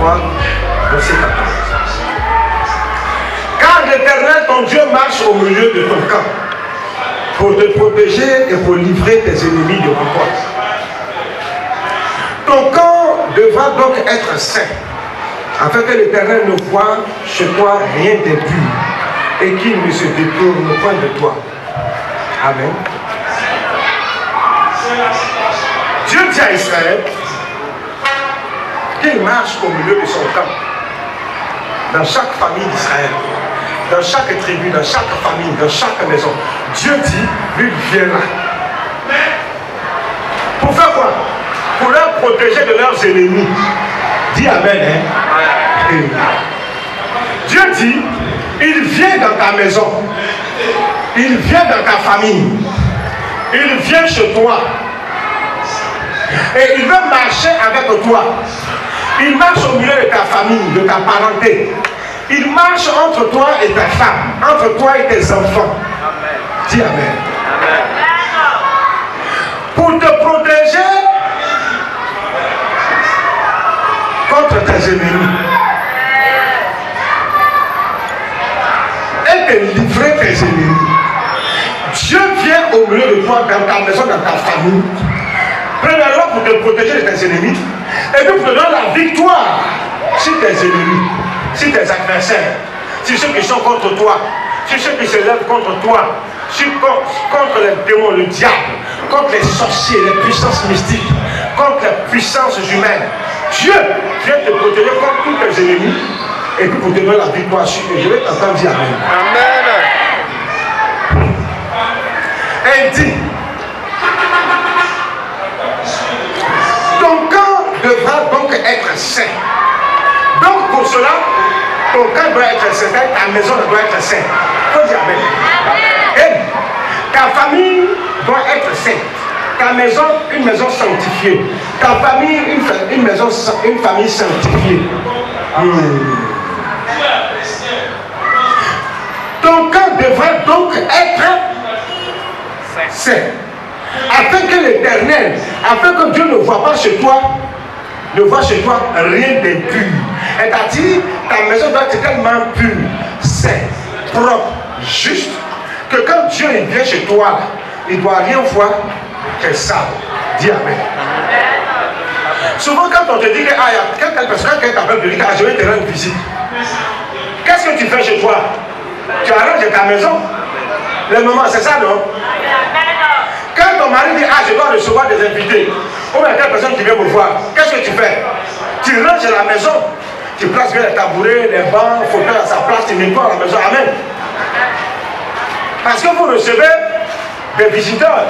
3, verset 14. Car l'Éternel, ton Dieu, marche au milieu de ton camp pour te protéger et pour livrer tes ennemis devant toi. Ton camp devra donc être saint, afin que l'Éternel ne voie chez toi rien d'impur et qu'il ne se détourne point de toi. Amen. Dieu dit à Israël qu'il marche au milieu de son camp, dans chaque famille d'Israël, dans chaque tribu, dans chaque famille, dans chaque maison. Dieu dit, lui viendra. Pour faire quoi? Pour leur protéger de leurs ennemis. Dis Amen. Hein? Dieu dit, il vient dans ta maison, il vient dans ta famille, il vient chez toi et il veut marcher avec toi. Il marche au milieu de ta famille, de ta parenté. Il marche entre toi et ta femme, entre toi et tes enfants. Amen. Dis Amen. Amen. Pour te protéger contre tes ennemis et te livrer tes ennemis. Dieu vient au milieu de toi, dans ta maison, dans ta famille. Premièrement, pour te protéger de tes ennemis, et puis pour te donner la victoire sur tes ennemis, sur tes adversaires, sur ceux qui sont contre toi, sur ceux qui se lèvent contre toi, contre les démons, le diable, contre les sorciers, les puissances mystiques, contre les puissances humaines. Dieu vient te protéger contre tous tes ennemis et puis pour te donner la victoire sur eux. Je vais t'entendre dire Amen. Amen. Et il dit, ton camp devra donc être saint. Donc pour cela, ton camp doit être saint, ta maison doit être sainte. Il faut dire Amen. Et ta famille doit être sainte. Ta maison, une maison sanctifiée. Ta famille, une famille sanctifiée. Ton camp devra donc être saint. Afin que l'Éternel, afin que Dieu ne voit pas chez toi, rien d'impur. Et t'as dit, ta maison doit être tellement pure, sainte, propre, juste, que quand Dieu vient chez toi, il ne doit rien voir qu'elle sale. Dis Amen. Souvent quand on te dit que quelqu'un t'appelle de dire, je vais te rendre visite. Qu'est-ce que tu fais chez toi? Tu arranges ta maison. Le moment, c'est ça, non? Quand ton mari dit, je dois recevoir des invités, ou bien telle personne qui vient me voir, qu'est-ce que tu fais? Tu ranges la maison, tu places bien les tabourets, les bancs, il faut faire à sa place, tu nettoies la maison. Amen. Parce que vous recevez des visiteurs,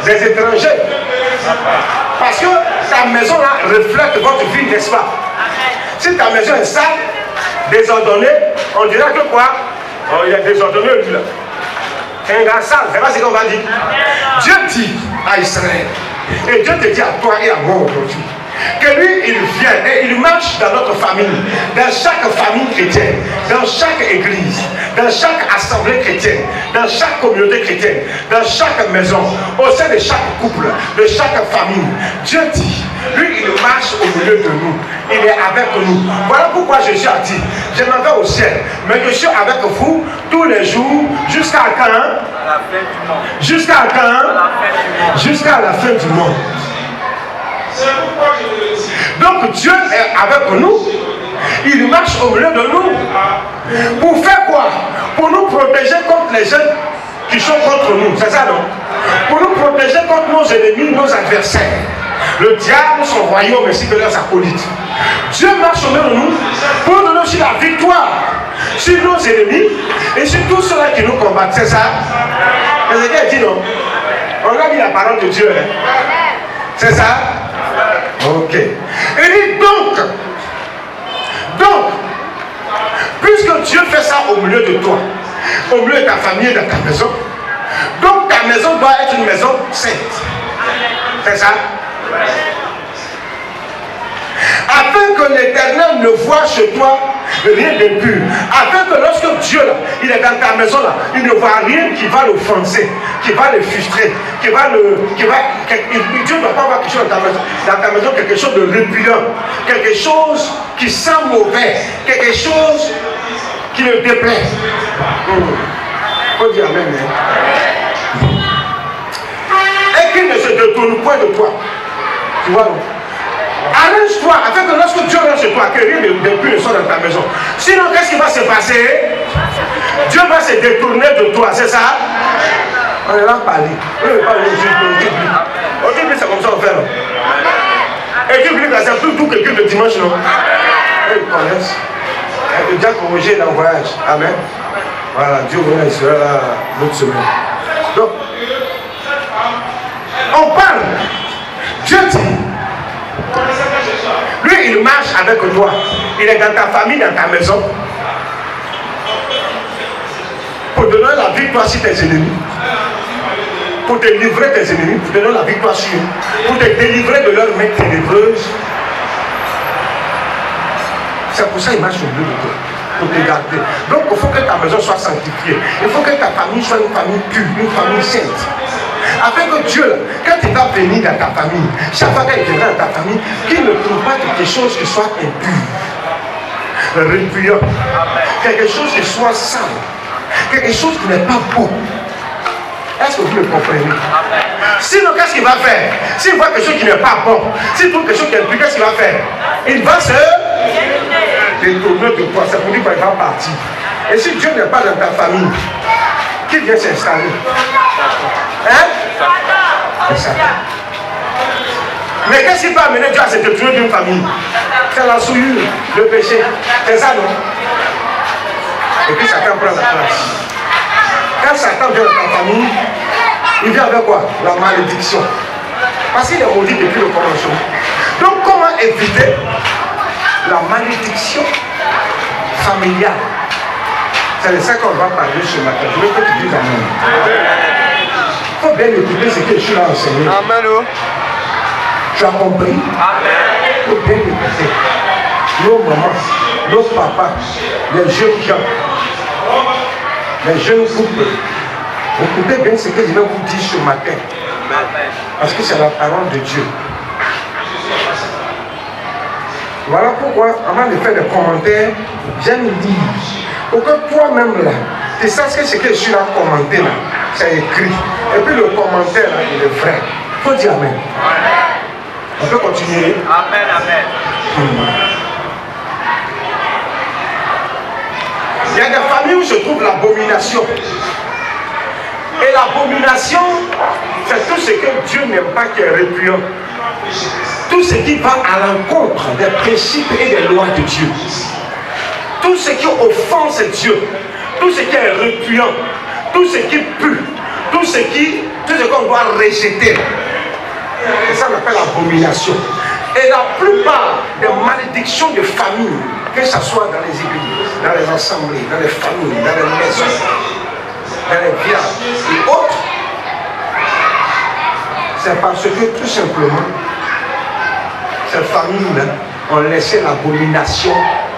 des étrangers. Parce que ta maison là reflète votre vie, n'est-ce pas? Si ta maison est sale, désordonnée, on dira que quoi? Oh, il y a désordonné lui là. Un gars sale, c'est pas ce qu'on va dire. Dieu dit à Israël, et Dieu te dit à toi et à moi aujourd'hui, que lui, il vient et il marche dans notre famille, dans chaque famille chrétienne, dans chaque église, dans chaque assemblée chrétienne, dans chaque communauté chrétienne, dans chaque maison, au sein de chaque couple, de chaque famille. Dieu dit, lui, il marche au milieu de nous. Il est avec nous. Voilà pourquoi Jésus a dit, je m'en vais au ciel, mais je suis avec vous tous les jours, jusqu'à quand? À la fin du monde. Jusqu'à quand? Jusqu'à la fin du monde. Donc Dieu est avec nous. Il marche au milieu de nous. Pour faire quoi? Pour nous protéger contre les gens qui sont contre nous. C'est ça, non? Pour nous protéger contre nos ennemis, nos adversaires. Le diable, son royaume, ainsi que leurs acolytes. Dieu marche au milieu de nous pour donner aussi la victoire sur nos ennemis et sur tous ceux-là qui nous combattent. C'est ça? Ézéchiel dit non. On a dit la parole de Dieu. Hein? C'est ça? Ok. Et dit donc, puisque Dieu fait ça au milieu de toi, au milieu de ta famille, de ta maison, donc ta maison doit être une maison sainte. C'est ça? Afin que l'Éternel ne voie chez toi rien d'impur. Afin que lorsque Dieu, là, il est dans ta maison, là, il ne voit rien qui va l'offenser, qui va le frustrer, Dieu ne doit pas avoir quelque chose dans ta maison, quelque chose de repugnant, quelque chose qui sent mauvais, quelque chose qui le déplaît. Faut dire amen. Et qu'il ne se détourne point de toi. Tu vois, non? Arrange-toi afin que lorsque Dieu vient chez toi, que rien de plus ne soit dans ta maison. Sinon, qu'est-ce qui va se passer? Dieu va se détourner de toi, c'est ça? On est là parler. On ne veut pas aller au Dieu, c'est comme ça on fait. Et Dieu, c'est tout quelqu'un de dimanche, non? Ils connaissent. Le diable Roger est en voyage. Amen. Voilà, Dieu il sera là l'autre semaine. Donc, on parle. Dieu dit. Lui, il marche avec toi. Il est dans ta famille, dans ta maison. Pour donner la victoire sur tes ennemis. Pour te livrer tes ennemis. Pour te donner la victoire sur eux. Pour te délivrer de leurs mains ténébreuses. C'est pour ça qu'il marche au milieu de toi. Pour te garder. Donc, il faut que ta maison soit sanctifiée. Il faut que ta famille soit une famille pure, une famille sainte. Afin que Dieu, quand il va venir dans ta famille, chaque fois qu'il viendra dans ta famille, qu'il ne trouve pas quelque chose qui soit impur, répugnant, quelque chose qui soit sale, quelque chose qui n'est pas beau. Est-ce que vous le comprenez? Sinon, qu'est-ce qu'il va faire? S'il voit quelque chose qui n'est pas bon, s'il trouve quelque chose qui est impur, qu'est-ce qu'il va faire? Il va se détourner de toi. C'est pour dire qu'il va partir. Et si Dieu n'est pas dans ta famille, qui vient s'installer? Hein? C'est ça. Mais qu'est-ce qui peut amener Dieu à se détruire d'une famille? C'est la souillure, le péché. C'est ça, non? Et puis Satan prend la place. Quand Satan vient dans ta famille, il vient avec quoi? La malédiction. Parce qu'il est maudit depuis le commencement. Donc comment éviter la malédiction familiale? C'est de ça qu'on va parler ce matin. Je veux que tu dises amen. Il faut bien écouter ce que je suis là enseigné. Amen. Tu as compris? Amen. Il faut bien écouter. Nos mamans, nos papas, les jeunes gens, les jeunes couples. Écoutez bien ce que je vais vous dire ce matin. Parce que c'est la parole de Dieu. Voilà pourquoi, avant de faire des commentaires, j'aime dire, pour que toi-même là, tu saches que ce que je suis là commenté là, c'est écrit. Et puis le commentaire là, il est vrai. Il faut dire amen. On peut continuer. Amen, amen. Il y a des familles où se trouve l'abomination. Et l'abomination, c'est tout ce que Dieu n'aime pas qui est répugnant. Tout ce qui va à l'encontre des principes et des lois de Dieu. Tout ce qui offense Dieu. Tout ce qui est répugnant. Tout ce qui pue. Tout ce qu'on doit rejeter. Et ça on appelle l'abomination. Et la plupart des malédictions de famille, que ce soit dans les églises, dans les assemblées, dans les familles, dans les maisons, dans les villages et autres, c'est parce que tout simplement, ces familles-là ont laissé l'abomination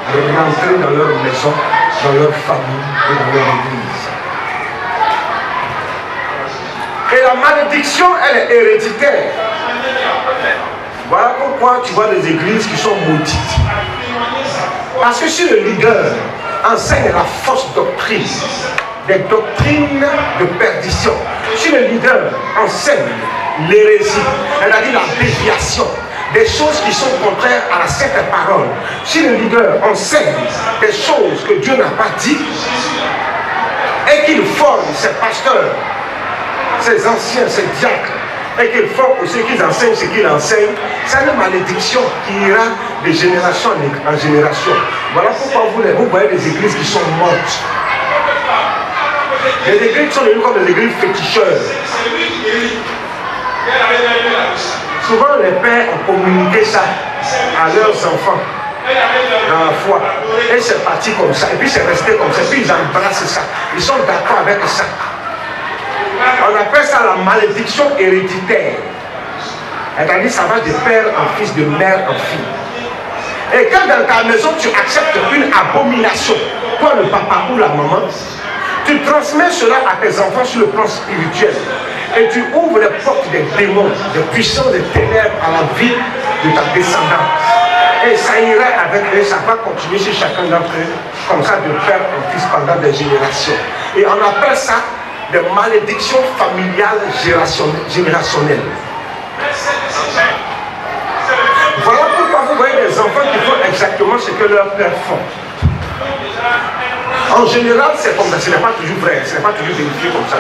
rentrer dans leur maison, dans leur famille et dans leur église. Et la malédiction, elle est héréditaire. Voilà pourquoi tu vois des églises qui sont maudites. Parce que si le leader enseigne la fausse doctrine, des doctrines de perdition, si le leader enseigne l'hérésie, c'est-à-dire la déviation, des choses qui sont contraires à la sainte parole, si le leader enseigne des choses que Dieu n'a pas dit, et qu'il forme ses pasteurs, ses anciens, ses diacres, et qu'il forme aussi qu'ils enseignent ce qu'ils enseignent, c'est une malédiction qui ira de génération en génération. Voilà pourquoi vous voyez des églises qui sont mortes. Les églises sont devenues comme des églises féticheurs. Souvent les pères ont communiqué ça à leurs enfants dans la foi. Et c'est parti comme ça. Et puis c'est resté comme ça. Et puis ils embrassent ça. Ils sont d'accord avec ça. On appelle ça la malédiction héréditaire. C'est-à-dire ça va de père en fils, de mère en fille. Et quand dans ta maison tu acceptes une abomination, toi le papa ou la maman, tu transmets cela à tes enfants sur le plan spirituel. Et tu ouvres les portes des démons, des puissances des ténèbres à la vie de ta descendance. Et ça irait avec eux, ça va continuer chez chacun d'entre eux, comme ça de père en fils pendant des générations. Et on appelle ça des malédictions familiales générationnelles. Voilà pourquoi vous voyez des enfants qui font exactement ce que leurs pères font. En général, c'est comme ça, ce n'est pas toujours vrai, ce n'est pas toujours vérifié comme ça.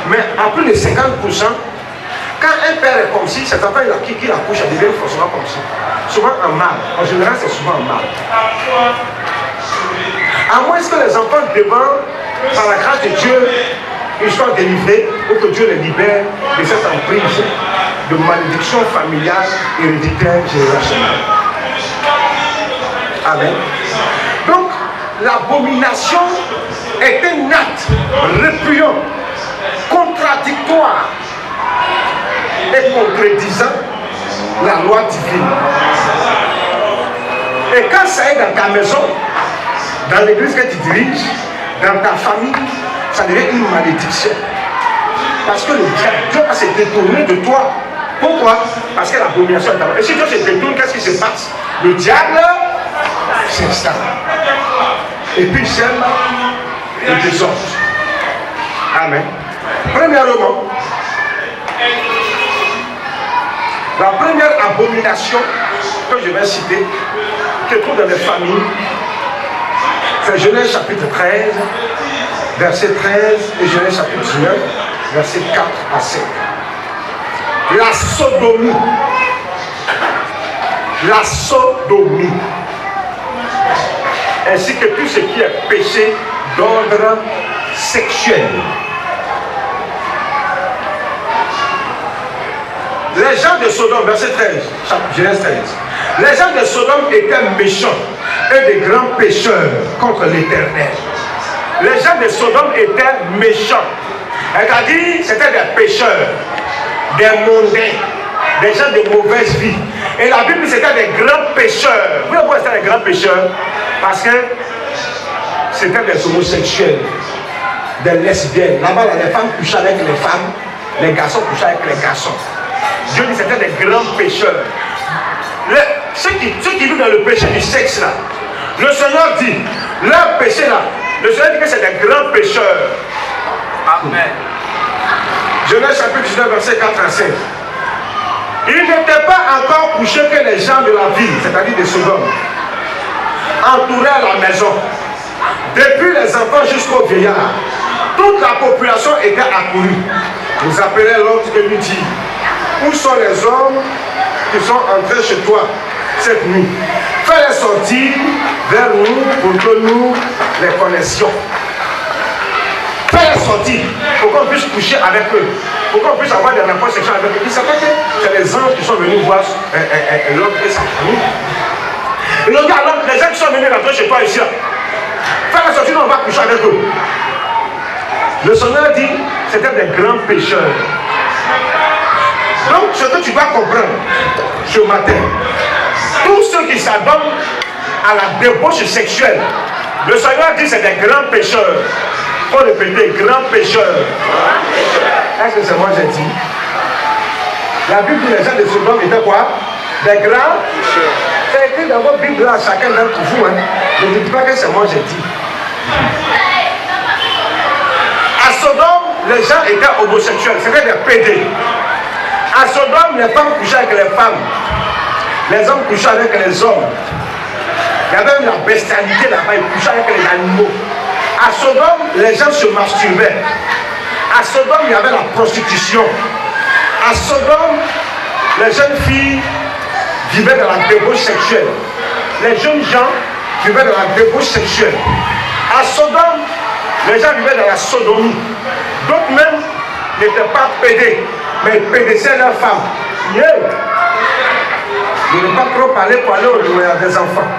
Mais à plus de 50%, quand un père est comme si, cet enfant qui accouche, il devient forcément comme ça. Souvent en mal. En général, c'est souvent en mal. À moins que les enfants demandent, par la grâce de Dieu, ils soient délivrés, ou que Dieu les libère de cette emprise de malédiction familiale, héréditaire, générationnelle. Amen. Donc, l'abomination est un acte répugnant, contradictoire et contredisant la loi divine. Et quand ça est dans ta maison, dans l'église que tu diriges, dans ta famille, ça devient une malédiction. Parce que le diable, Dieu va se détourner de toi. Pourquoi? Parce que l'abomination est dans toi. Et si Dieu se détourne, qu'est-ce qui se passe? Le diable, c'est ça. Et puis il sème le désordre. Amen. Premièrement, la première abomination que je vais citer, que trouve dans les familles, c'est Genèse chapitre 13, verset 13 et Genèse chapitre 19, verset 4 à 5. La sodomie. La sodomie. Ainsi que tout ce qui est péché d'ordre sexuel. Les gens de Sodome, verset 13, Genèse 13. Les gens de Sodome étaient méchants et des grands pécheurs contre l'Éternel. Les gens de Sodome étaient méchants. C'est-à-dire, c'était des pécheurs, des mondains, des gens de mauvaise vie. Et la Bible, c'était des grands pécheurs. Vous voyez pourquoi c'était des grands pécheurs? Parce que c'était des homosexuels, des lesbiennes. Là-bas, les femmes couchaient avec les femmes, les garçons couchaient avec les garçons. Dieu dit que c'était des grands pécheurs. Ceux qui vivent dans le péché du sexe là, le Seigneur dit, leur péché là, le Seigneur dit que c'est des grands pécheurs. Amen. Genèse chapitre 19, verset 4 à 5. Il n'était pas encore couché que les gens de la ville, c'est-à-dire des Sodomes, entouraient la maison. Depuis les enfants jusqu'aux vieillards, toute la population était accourue. Vous appelez l'autre et lui dit, où sont les hommes qui sont entrés chez toi cette nuit? Fais-les sortir vers nous pour que nous les connaissions. Fais-les sortir pour qu'on puisse coucher avec eux, pour qu'on puisse avoir des rapports sexuels avec eux. Il s'appelle que c'est les anges qui sont venus voir l'homme et sa famille. Et le gars, alors, les gens qui sont venus rentrer chez toi ici, fais-les sortir, nous on va coucher avec eux. Le Seigneur dit, c'était des grands pécheurs. Donc, ce que tu dois comprendre ce matin, tous ceux qui s'adonnent à la débauche sexuelle, le Seigneur dit c'est des grands pécheurs. Il faut répéter, grands pécheurs. Est-ce que c'est moi j'ai dit? La Bible dit les gens de Sodome étaient quoi? Des grands pécheurs. C'est écrit dans votre Bible là, chacun d'entre vous. Hein. Ne dites pas que c'est moi j'ai dit. À Sodome, les gens étaient homosexuels, c'était des pédés. À Sodome, les femmes couchaient avec les femmes. Les hommes couchaient avec les hommes. Il y avait même la bestialité là-bas, ils couchaient avec les animaux. À Sodome, les gens se masturbaient. À Sodome, il y avait la prostitution. À Sodome, les jeunes filles vivaient dans la débauche sexuelle. Les jeunes gens vivaient dans la débauche sexuelle. À Sodome, les gens vivaient dans la sodomie. D'autres même n'étaient pas pédés, mais ils pédissaient leurs femmes. Yeah. Je ne vais pas trop parler pour aller au loin des enfants.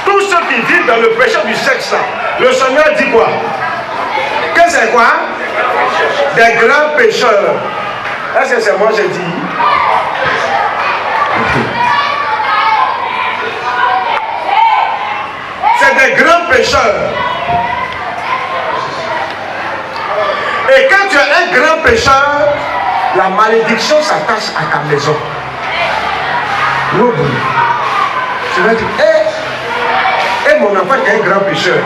Tous ceux qui vivent dans le péché du sexe, là, le Seigneur dit quoi? Que c'est quoi? Des grands pécheurs. Est-ce que c'est moi j'ai dit? grand pécheur. Et quand tu es un grand pécheur, la malédiction s'attache à ta maison. Tu vas dire, hé, mon enfant qui est un grand pécheur,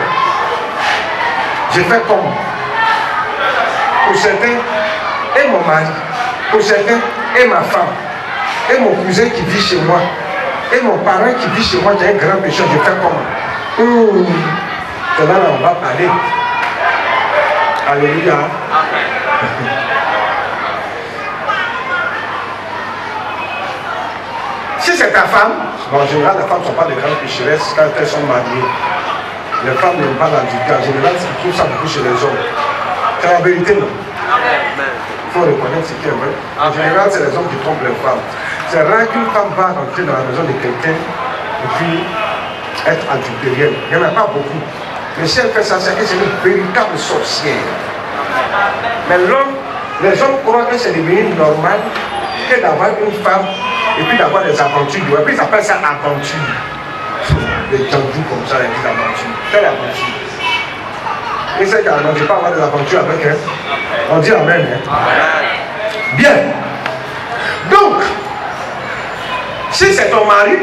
j'ai fait comme. Pour certains, et mon mari, pour certains, et ma femme, et mon cousin qui vit chez moi, et mon parent qui vit chez moi qui est un grand pécheur, j'ai fait comme. Là, on va parler. Alléluia. Si c'est ta femme, en général, les femmes ne sont pas des grandes pécheresses quand elles sont mariées. Les femmes n'aiment pas l'adultère. En général, ils trouvent ça beaucoup chez les hommes. C'est la vérité, non? Il faut reconnaître ce qui est vrai. En général, c'est les hommes qui trompent les femmes. C'est rare qu'une femme va rentrer dans la maison de quelqu'un et puis être adultérienne. Il n'y en a pas beaucoup. Mais si elle fait ça, c'est que c'est une véritable sorcière. Mais l'homme, les hommes croient que c'est devenu normal que d'avoir une femme et puis d'avoir des aventures. Et puis ils appellent ça aventure. Des jambous comme ça, des aventures. Quelle aventure? Et c'est qu'on ne peut pas avoir des aventures avec elle. On dit amen. Bien. Donc, si c'est ton mari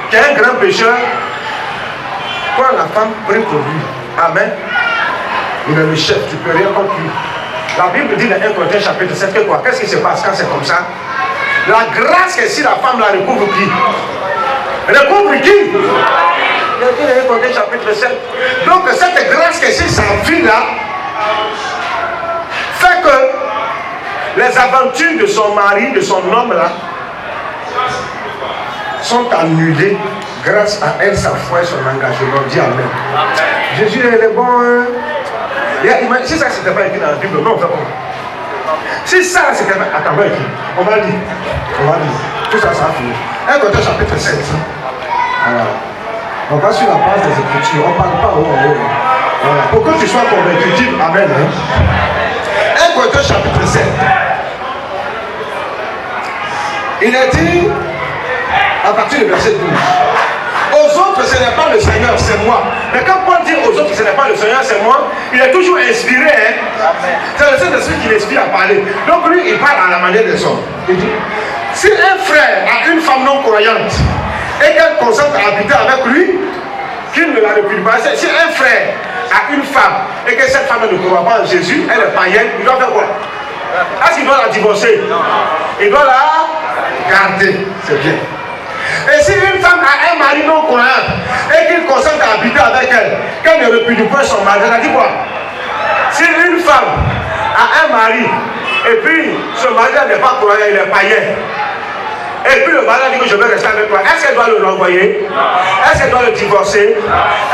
qui est un grand pécheur, quand la femme prie pour lui, amen, il est le chef, tu ne peux rien contre lui. La Bible dit dans 1 Corinthiens chapitre 7 que quoi? Qu'est-ce qui se passe quand c'est comme ça? La grâce que si la femme la recouvre qui? Recouvre qui? Il dit dans 1 Corinthiens chapitre 7. Donc cette grâce que si sa fille là fait que les aventures de son mari, de son homme là, sont annulées grâce à elle, sa foi et son engagement. Dis amen. Jésus il est bon. Si ça c'était pas écrit dans la Bible, non, on fait quoi? Si ça c'était pas. Attends, on va dire. Tout ça, ça va finir. 1 Corinthiens chapitre 7. Voilà. On va sur la base des Écritures, on ne parle pas haut en haut. Voilà. Pour que tu sois convaincu, dis amen. 1 Corinthiens chapitre 7. Il a dit, à partir du verset 12. Aux autres, ce n'est pas le Seigneur, c'est moi. Mais quand Paul dit aux autres, ce n'est pas le Seigneur, c'est moi, il est toujours inspiré. C'est le Saint-Esprit qui l'inspire à parler. Donc lui, il parle à la manière des hommes. Il dit, si un frère a une femme non croyante et qu'elle consente à habiter avec lui, qu'il ne la répugne pas. Si un frère a une femme et que cette femme ne croit pas en Jésus, elle est païenne, il doit faire quoi? Est-ce qu'il doit la divorcer? Il doit la garder. C'est bien. Et si une femme a un mari non croyant et qu'il consente à habiter avec elle, qu'elle ne répugne pas son mari, elle a dit quoi? Si une femme a un mari et puis ce mari n'est pas croyant, il est païen, et puis le mari a dit que je vais rester avec toi, est-ce qu'elle doit le renvoyer? Est-ce qu'elle doit le divorcer?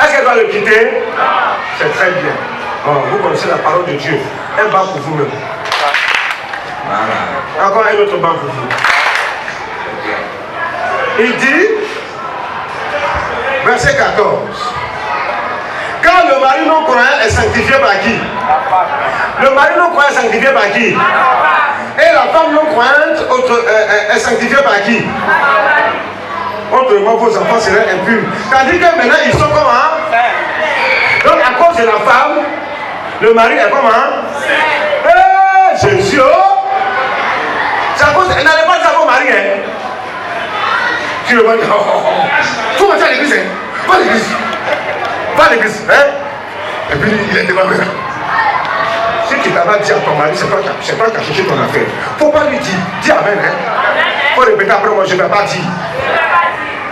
Est-ce qu'elle doit le quitter? C'est très bien. Bon, vous connaissez la parole de Dieu. Un banc pour vous-même. Voilà. Encore un autre banc pour vous. Il dit, verset 14, quand le mari non croyant est sanctifié par qui? Le mari non croyant est sanctifié par qui? Et la femme non croyante est sanctifiée par qui? Autrement, vos enfants seraient impurs. Tandis que maintenant, ils sont comment? Donc, à cause de la femme, le mari est comment? Jésus! C'est à cause. Elle n'allait pas dire à vos maris, hein? Tu le vois dire, faut rentrer à l'église, hein? Va à l'église. Va à l'église, hein? Et puis il était devant maintenant. Si tu t'avais dit à ton mari, c'est toi qui as cherché ton affaire. Faut pas lui dire, dis amen, hein? Faut répéter après moi, je ne vais pas dire.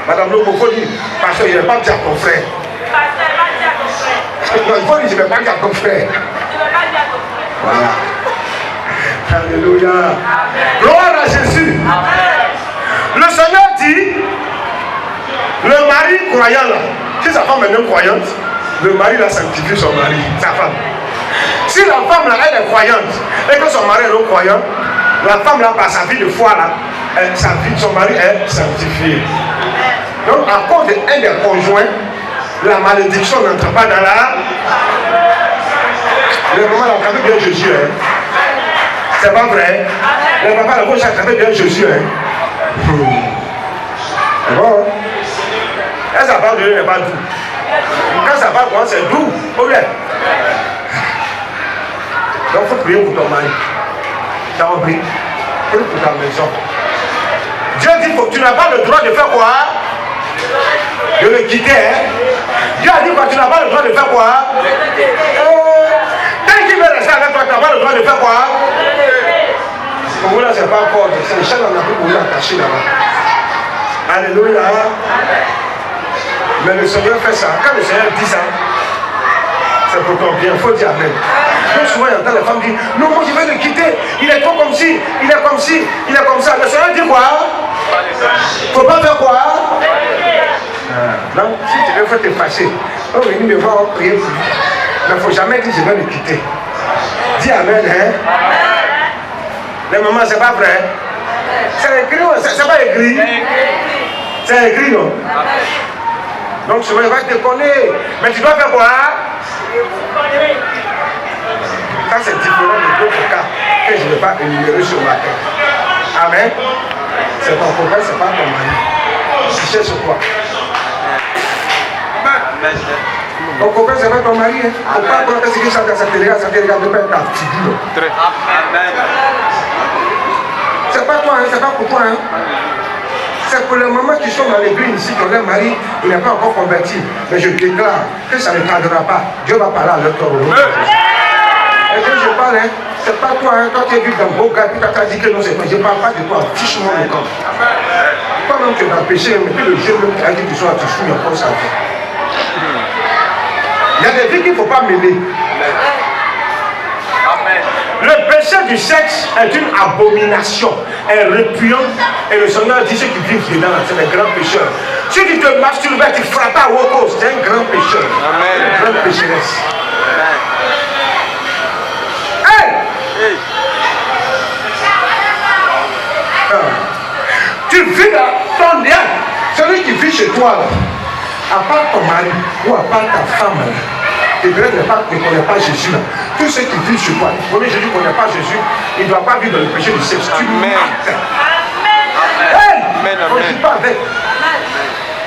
Madame Lobo, faut dire, parce qu'il ne va pas dire à ton frère. Non, il faut dire, je ne vais pas dire à ton frère. Voilà. Alléluia. Gloire à Jésus. Le Seigneur dit, le mari croyant là, si sa femme est non croyante, le mari l'a sanctifié son mari, sa femme. Si la femme là, elle est croyante et que son mari est non croyant, la femme là, par sa vie de foi là, son mari est sanctifié. Donc à cause d'un des conjoints, la malédiction n'entre pas dans la... Le maman a attrapé bien Jésus, hein? C'est pas vrai? Le papa la gauche a attrapé bien Jésus, hein? C'est bon, hein? Elle s'appelle de n'est pas tout. Quand ça va commencer, c'est doux. Ou bien. Donc il faut prier pour ton mari. Ça va prier. Prie pour ta maison. Dieu dit que tu n'as pas le droit de faire quoi? De le quitter. Hein? Dieu a dit que tu n'as pas le droit de faire quoi? Tant qu'il veut rester avec toi, tu n'as pas le droit de faire quoi? Pour vous là, c'est pas encore. C'est le chien en Afrique pour vous attacher là-bas. Alléluia. Mais le Seigneur fait ça. Quand le Seigneur dit ça, c'est pour ton bien. Il faut dire Amen. Donc souvent, il entend les femmes dire, non, moi je vais le quitter. Il est trop comme ci, il est comme ci, il est comme ça. Le Seigneur dit quoi? Il ne faut pas faire quoi? Donc, si tu veux, il faut te fâcher. On va venir me voir, on prier pour lui. Mais il ne faut jamais dire, je vais le quitter. Dis Amen, hein? Les mamans, c'est pas vrai. C'est écrit, c'est pas écrit. C'est écrit, non? Donc souvent, il va te connaître. Mais tu dois faire quoi? Ça, c'est différent de d'autres cas que je ne vais pas énumérer sur ma tête. Amen. C'est ton copain, c'est pas ton mari. Tu cherches quoi? Ton copain, c'est pas ton mari. Il ne faut pas compter ce qui chante dans sa télé, ça te regarde pas ta figure. C'est pas toi, hein, c'est pas pour toi. Hein. C'est pour les mamans qui sont dans l'église ici, que leur mari il n'est pas encore converti. Mais je déclare que ça ne tardera pas. Dieu va parler à leur corps. Et quand je parle, hein, c'est pas toi, hein, toi qui es vu dans beau gars, puis tu as dit que non, c'est toi. Je ne parle pas de toi, fiche-moi le corps. Toi-même tu es dans le péché, mais puis le Dieu même qui a dit que tu sois, tu fouilles encore ça. Il y a des vies qu'il ne faut pas mêler. Le péché du sexe est une abomination, un répugnant. Et le Seigneur dit ceux qui vivent dedans, c'est des grands pécheurs. Si tu te masturbes, tu frappes à Woko, c'est un grand pécheur. Une grande pécheresse. Hey! Tu vis dans ton lien. Celui qui vit chez toi, là, à part ton mari ou à part ta femme, là, et ne connaît pas Jésus là. Tous ceux qui vivent chez toi, le premier Jésus ne connaît pas Jésus, il ne doit pas vivre dans le péché du sexe. Tu mates. On ne vit pas avec.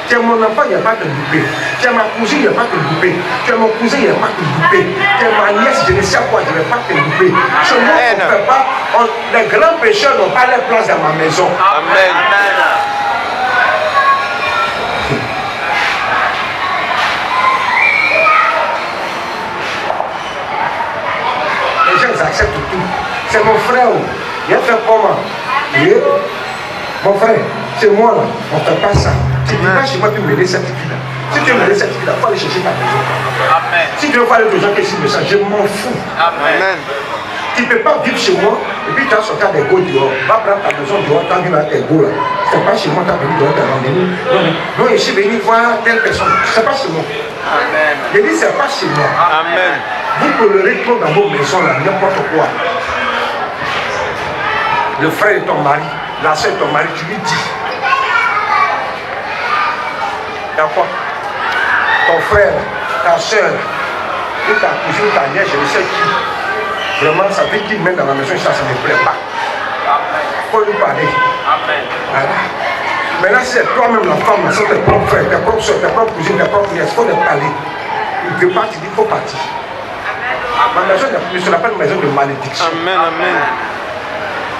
Tu es mon enfant, il n'y a pas de louper. Tu es ma cousine, il n'y a pas de louper. Tu es mon cousin, il n'y a pas de louper. Tu es ma nièce, je ne sais quoi, je ne vais pas te louper. Chez moi, on ne fait pas. Les grands pécheurs n'ont pas leur place dans ma maison. Amen. Ils acceptent tout. C'est mon frère. Il a fait comment? Mon frère, c'est moi là. On ne fait pas ça. Tu ne viens pas chez moi pour m'aider cette fille-là. Si tu veux m'aider cette fille-là, il faut aller chercher ta maison. Amen. Si tu veux parler aux gens qui sont ça, je m'en fous. Amen. Tu ne peux pas vivre chez moi et puis tu as sorti des go dehors. Va prendre ta maison dehors, tu as vu tes go là. Ce n'est pas chez moi, tu as venu dehors, tu as rendez-vous. Non, je suis venu voir telle personne. Ce n'est pas chez moi. Amen. Je dis, ce n'est pas chez moi. Amen. Vous pleurez trop dans vos maisons là, n'importe quoi. Le frère de ton mari, la soeur de ton mari, tu lui dis. D'accord? Ton frère, ta soeur, ou ta cousine, ta nièce, je ne sais qui. Vraiment, ça fait qu'il mène dans la maison, ça ne me plaît pas. Il faut lui parler. Amen. Voilà. Maintenant, si c'est toi-même la femme, c'est tes propres frères, tes propres soeurs, tes propres cousines, tes propres nièces, il faut les parler. Il ne veut pas, tu dis, il faut partir. Ma maison ne sera pas une maison de malédiction. Amen, amen.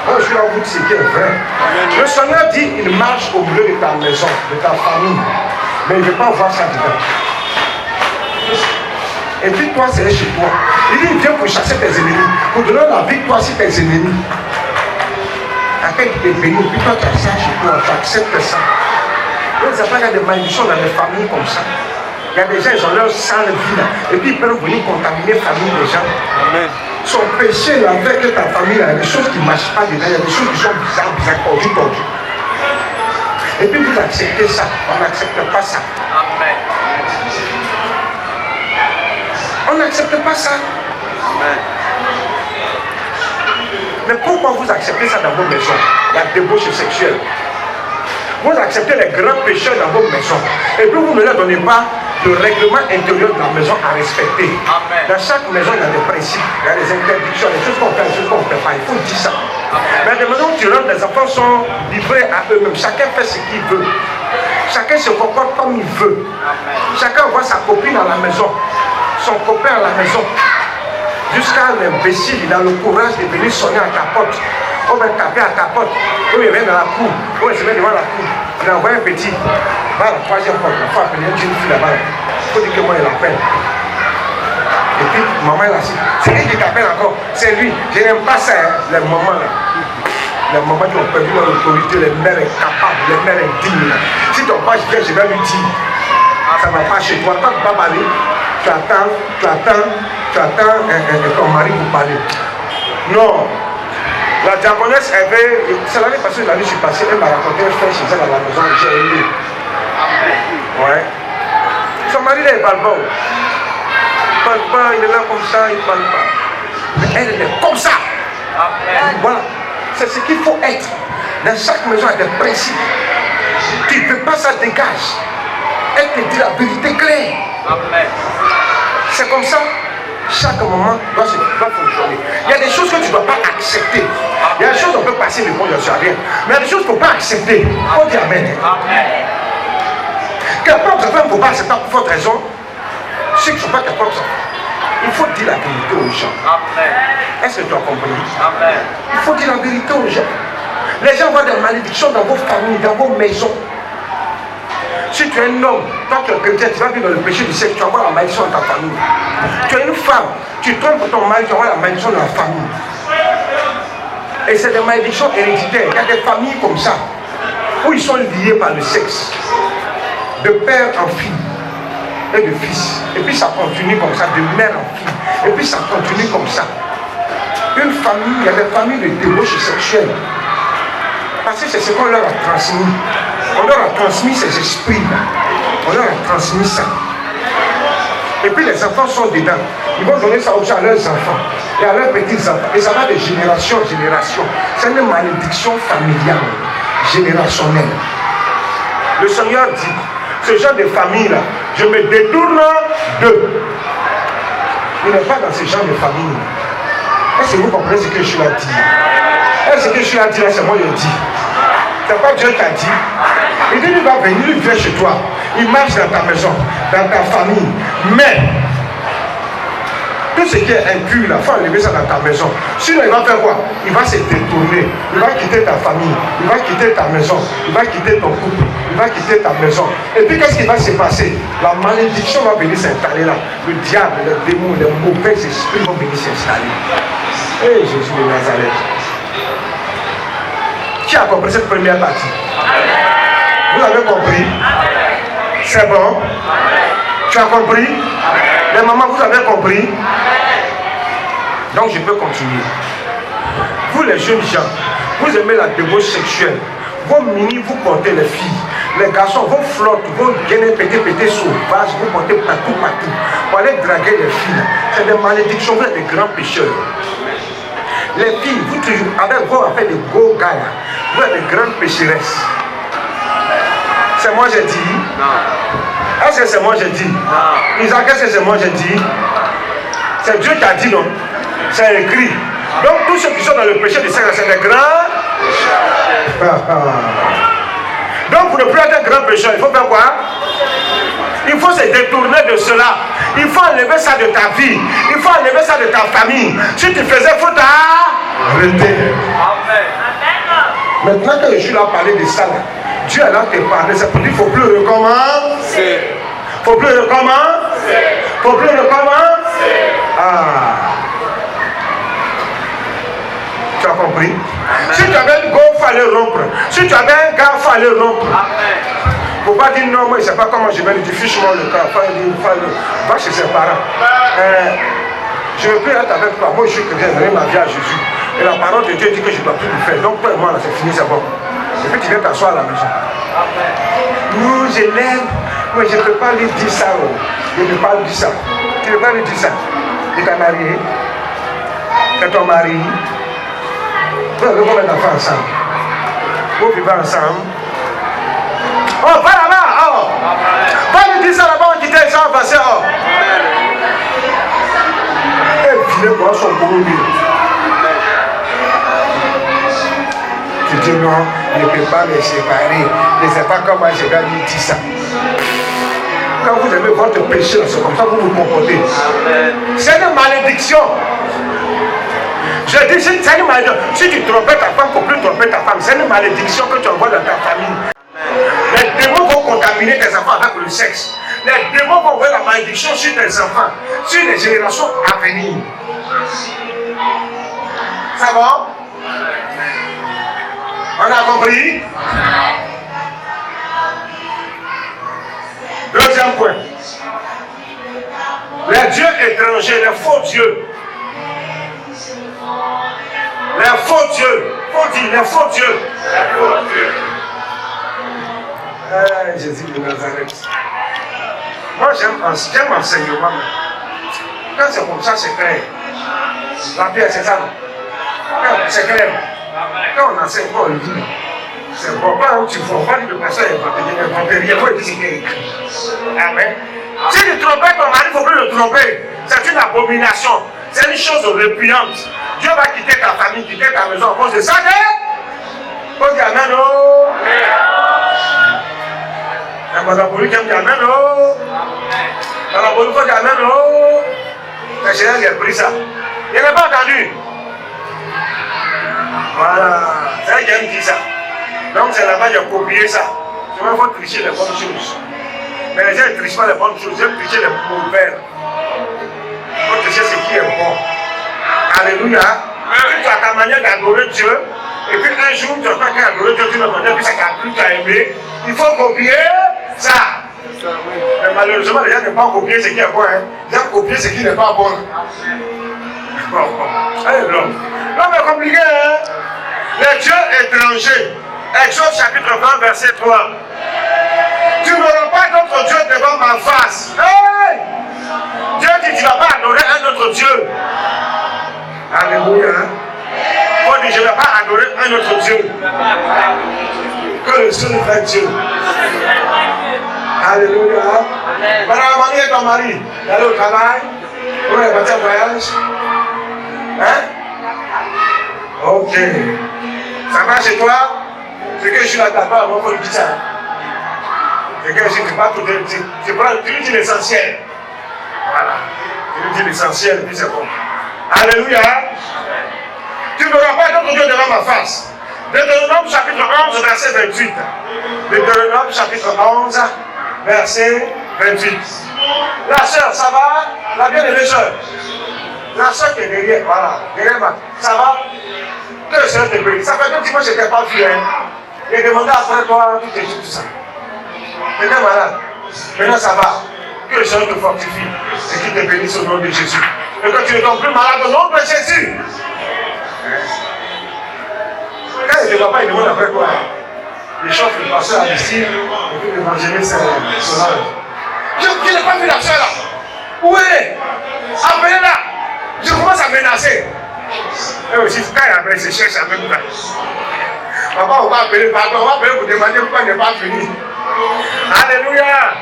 Moi, je vais vous dire ce qui est vrai. Amen. Le Seigneur dit, il marche au milieu de ta maison, de ta famille. Mais il ne veut pas voir ça dedans. Et puis toi, c'est chez toi. Il dit, il vient pour chasser tes ennemis, pour donner la victoire sur tes ennemis. Après, il te bénit, puis toi, tu as ça chez toi, tu acceptes ça. Il y a des malédictions dans les familles comme ça. Il y a des gens, ils ont leur sale vie là. Et puis ils peuvent venir contaminer la famille des gens. Amen. Son péché là, avec ta famille là, il y a des choses qui ne marchent pas dedans, il y a des choses qui sont bizarres, tordues. Et puis vous acceptez ça, on n'accepte pas ça. Amen. On n'accepte pas ça. Amen. Mais pourquoi vous acceptez ça dans vos maisons? La débauche sexuelle. Vous acceptez les grands pécheurs dans vos maisons. Et puis vous ne leur donnez pas le règlement intérieur de la maison à respecter. Amen. Dans chaque maison, il y a des principes, il y a des interdictions, des choses qu'on fait, des choses qu'on ne fait pas. Il faut dire ça. Amen. Mais des maisons où tu rentres, les enfants sont livrés à eux-mêmes. Chacun fait ce qu'il veut. Chacun se comporte comme il veut. Amen. Chacun voit sa copine à la maison, son copain à la maison. Jusqu'à l'imbécile, il a le courage de venir sonner à ta porte. On va taper à ta porte. Ou il vient dans la cour. Ou il se met devant la cour. Il envoie un petit. Va à la troisième porte. Il faut appeler une jeune fille là-bas. Il faut dire que moi il l'appelle. Et puis maman là, c'est lui qui t'appelle encore. C'est lui. Je n'aime pas ça, hein, les mamans là. Les mamans qui ont perdu leur autorité, les mères incapables, les mères indignes. Si ton père vient, je vais lui dire. Ça ne va pas chez toi. Quand tu vas parler, tu attends ton mari pour parler. Non. La diaconesse avait, c'est l'année passée, l'année je suis passé, elle m'a raconté un frère chez elle à la maison, j'ai aimé. Ouais. Son mari là, il parle pas. Il parle pas, il est là comme ça, il parle pas. Mais elle est comme ça. Voilà. C'est ce qu'il faut être. Dans chaque maison, il y a des principes. Tu ne veux pas, ça dégage. Elle te dit la vérité claire. C'est comme ça. Chaque moment doit fonctionner. Il y a des choses que tu ne dois pas accepter. Il y a des choses qu'on peut passer le bon, je ne sais rien. Mais il y a des choses qu'il ne faut pas accepter. Il faut dire Amen. Quel propre enfant ne faut pas accepter pour votre raison. Ceux qui ne sont pas tes propres enfants. Il faut dire la vérité aux gens. Est-ce que tu as compris? Il faut dire la vérité aux gens. Les gens voient des malédictions dans vos familles, dans vos maisons. Si tu es un homme, toi tu es chrétien, tu vas vivre dans le péché du sexe, tu vas avoir la malédiction dans ta famille. Tu es une femme, tu trompes ton mari, tu vas avoir la malédiction dans la famille. Et c'est des malédictions héréditaires. Il y a des familles comme ça, où ils sont liés par le sexe, de père en fille et de fils. Et puis ça continue comme ça, de mère en fille. Et puis ça continue comme ça. Une famille, il y a des familles de débauche sexuelle. Parce que c'est ce qu'on leur a transmis. On leur a transmis ces esprits-là. On leur a transmis ça. Et puis les enfants sont dedans. Ils vont donner ça aussi à leurs enfants et à leurs petits-enfants. Et ça va de génération en génération. C'est une malédiction familiale, générationnelle. Le Seigneur dit, ce genre de famille-là, je me détourne d'eux. Il n'est pas dans ce genre de famille. Est-ce que vous comprenez ce que je suis à dire? Est-ce que je suis à dire, c'est moi qui le dis? C'est pas Dieu qui a dit. Il dit, il va venir, il vient chez toi. Il marche dans ta maison, dans ta famille. Mais, tout ce qui est impur, il faut enlever ça dans ta maison. Sinon, il va faire quoi? Il va se détourner. Il va quitter ta famille. Il va quitter ta maison. Il va quitter ton couple. Il va quitter ta maison. Et puis, qu'est-ce qui va se passer? La malédiction va venir s'installer là. Le diable, les démons, les mauvais esprits vont venir s'installer. Et Jésus de Nazareth. Qui a compris cette première partie? Vous avez compris? C'est bon? Tu as compris? Les mamans, vous avez compris? Donc je peux continuer. Vous les jeunes gens, vous aimez la débauche sexuelle. Vos mini, vous portez les filles. Les garçons, vos flottes, vos gainés pétés sauvages, vous portez partout. Pour aller draguer les filles. C'est des malédictions, vous êtes des grands pécheurs. Les filles, vous toujours, avec vos affaires de go gars, vous êtes des grandes pécheresses. C'est moi j'ai dit? Non. Est-ce que c'est moi j'ai dit? Non. Isaac, est-ce que c'est moi j'ai dit? C'est Dieu qui a dit non. C'est écrit. Donc tous ceux qui sont dans le péché du sexe, c'est des grands pécheurs. Donc pour ne plus être un grand pécheur, il faut faire quoi? Il faut se détourner de cela. Il faut enlever ça de ta vie. Il faut enlever ça de ta famille. Si tu faisais, il faut t'arrêter. Maintenant que je suis là à parler de ça, Dieu est là te parler. C'est pour dire qu'il ne faut plus recommencer. Il ne faut plus recommencer. Il ne faut plus recommencer. Ah. Tu as compris? Amen. Si tu avais une go, il fallait rompre. Si tu avais un gars, il fallait rompre. Amen. Il ne faut pas dire non, moi je ne sais pas comment je vais lui dire, fiche-moi le cas, va chez ses parents. Je ne veux plus être avec toi, moi je suis chrétien, je donne ma vie à Jésus. Et la parole de Dieu dit que je ne dois plus le faire. Donc toi et moi, là, c'est fini, c'est bon. Et puis tu viens t'asseoir à la maison. Non, je l'aime, mais je ne peux pas lui dire ça. Oh. Je ne peux pas lui dire ça. Tu ne peux pas lui dire ça. Tu t'es marié. C'est ton mari. Vous avez combien d'enfants ensemble? Vous vivez ensemble. Oh, va là-bas! Oh, hors. Va lui dire ça là-bas, on quittait les gens passer hors. Et vilain pour son boulot. Tu dis non, je ne peux pas les séparer. Je ne sais pas comment je vais lui dire ça. Quand vous aimez votre péché, c'est comme ça que vous vous comportez. C'est une malédiction. Je dis, c'est une malédiction. Si tu trompes ta femme, il ne faut plus tromper ta femme. C'est une malédiction que tu envoies dans ta famille. Les démons vont contaminer tes enfants avec le sexe. Les démons vont envoyer la malédiction sur tes enfants, sur les générations à venir. Ça va? On a compris? Deuxième point. Les dieux étrangers, les faux dieux. Les faux dieux. Faut dire les faux dieux. Jésus de Nazareth. Moi j'aime enseignement. Quand c'est comme ça, c'est clair. La pierre, c'est ça. C'est clair. Quand on enseigne, on le dit. C'est bon, pas où tu vois, pas de personne inventer rien, faut dire ce qui est écrit. Amen. Si tu trompes ton mari, il ne faut plus le tromper. C'est une abomination. C'est une chose répugnante. Dieu va quitter ta famille, quitter ta maison à cause de ça. Faut dire amen, oh. Il y a Madame Boulou qui aime dire amen, oh. Madame Boulou faut dire amen, oh. Le Seigneur il a pris ça. Il n'a pas entendu. Voilà. C'est elle qui aime dire ça. Donc c'est là-bas, il a copié ça. Tu vois, il faut tricher les bonnes choses. Mais les gens ne trichent pas les bonnes choses, ils aiment tricher les mauvais. Il faut tricher ce qui est bon. Alléluia. Tu as ta manière d'adorer Dieu, et puis un jour, tu entends qu'à adorer Dieu d'une autre manière, puis ça t'a plu, tu as aimé. Il faut copier ça. Mais malheureusement, les gens n'aiment pas copier ce qui est bon. Hein. Ils aiment copier ce qui n'est pas bon. L'homme est compliqué, hein? Les dieux étrangers. Exode chapitre 20, verset 3. Tu n'auras pas d'autre Dieu devant ma face. Hey! Dieu dit, tu ne vas pas adorer un autre Dieu. Alléluia. On dit, je ne vais pas adorer un autre Dieu que le seul vrai Dieu. Alléluia. Madame Marie et ton mari, allez au travail. Vous allez partir en voyage. Hein? Ok. Ça va chez toi? C'est que je suis là d'abord avant qu'on dise ça. C'est que je ne sais pas tout. Tu lui dis l'essentiel. Voilà. Tu lui dis l'essentiel, puis c'est bon. Alléluia. Tu n'auras pas d'autre Dieu devant ma face. Deutéronome chapitre 11, verset 28. Deutéronome chapitre 11, verset 28. La sœur, ça va? La bien-aimée sœur. La sœur qui est derrière, voilà. Derrière moi. Ça va? Que le Seigneur te bénisse. Ça fait 2 dimanches que je n'étais pas vu. J'ai demandé après toi tout ça. Tu étais malade. Maintenant ça va. Que le Seigneur te fortifie et qu'il te bénisse au nom de Jésus. Et que tu ne tombes plus malade au nom de Jésus. Quand il ne va pas, il demande après quoi? Il chauffe le pasteur à l'ici et puis l'évangéliste Solange. Je n'ai pas vu la soeur là. Où elle est? Appelez-la. Je commence à menacer. Et aussi, quand il appelle, il se cherche à même temps. Papa, on va appeler, pardon, on va appeler pour demander pourquoi il n'est pas fini. Alléluia.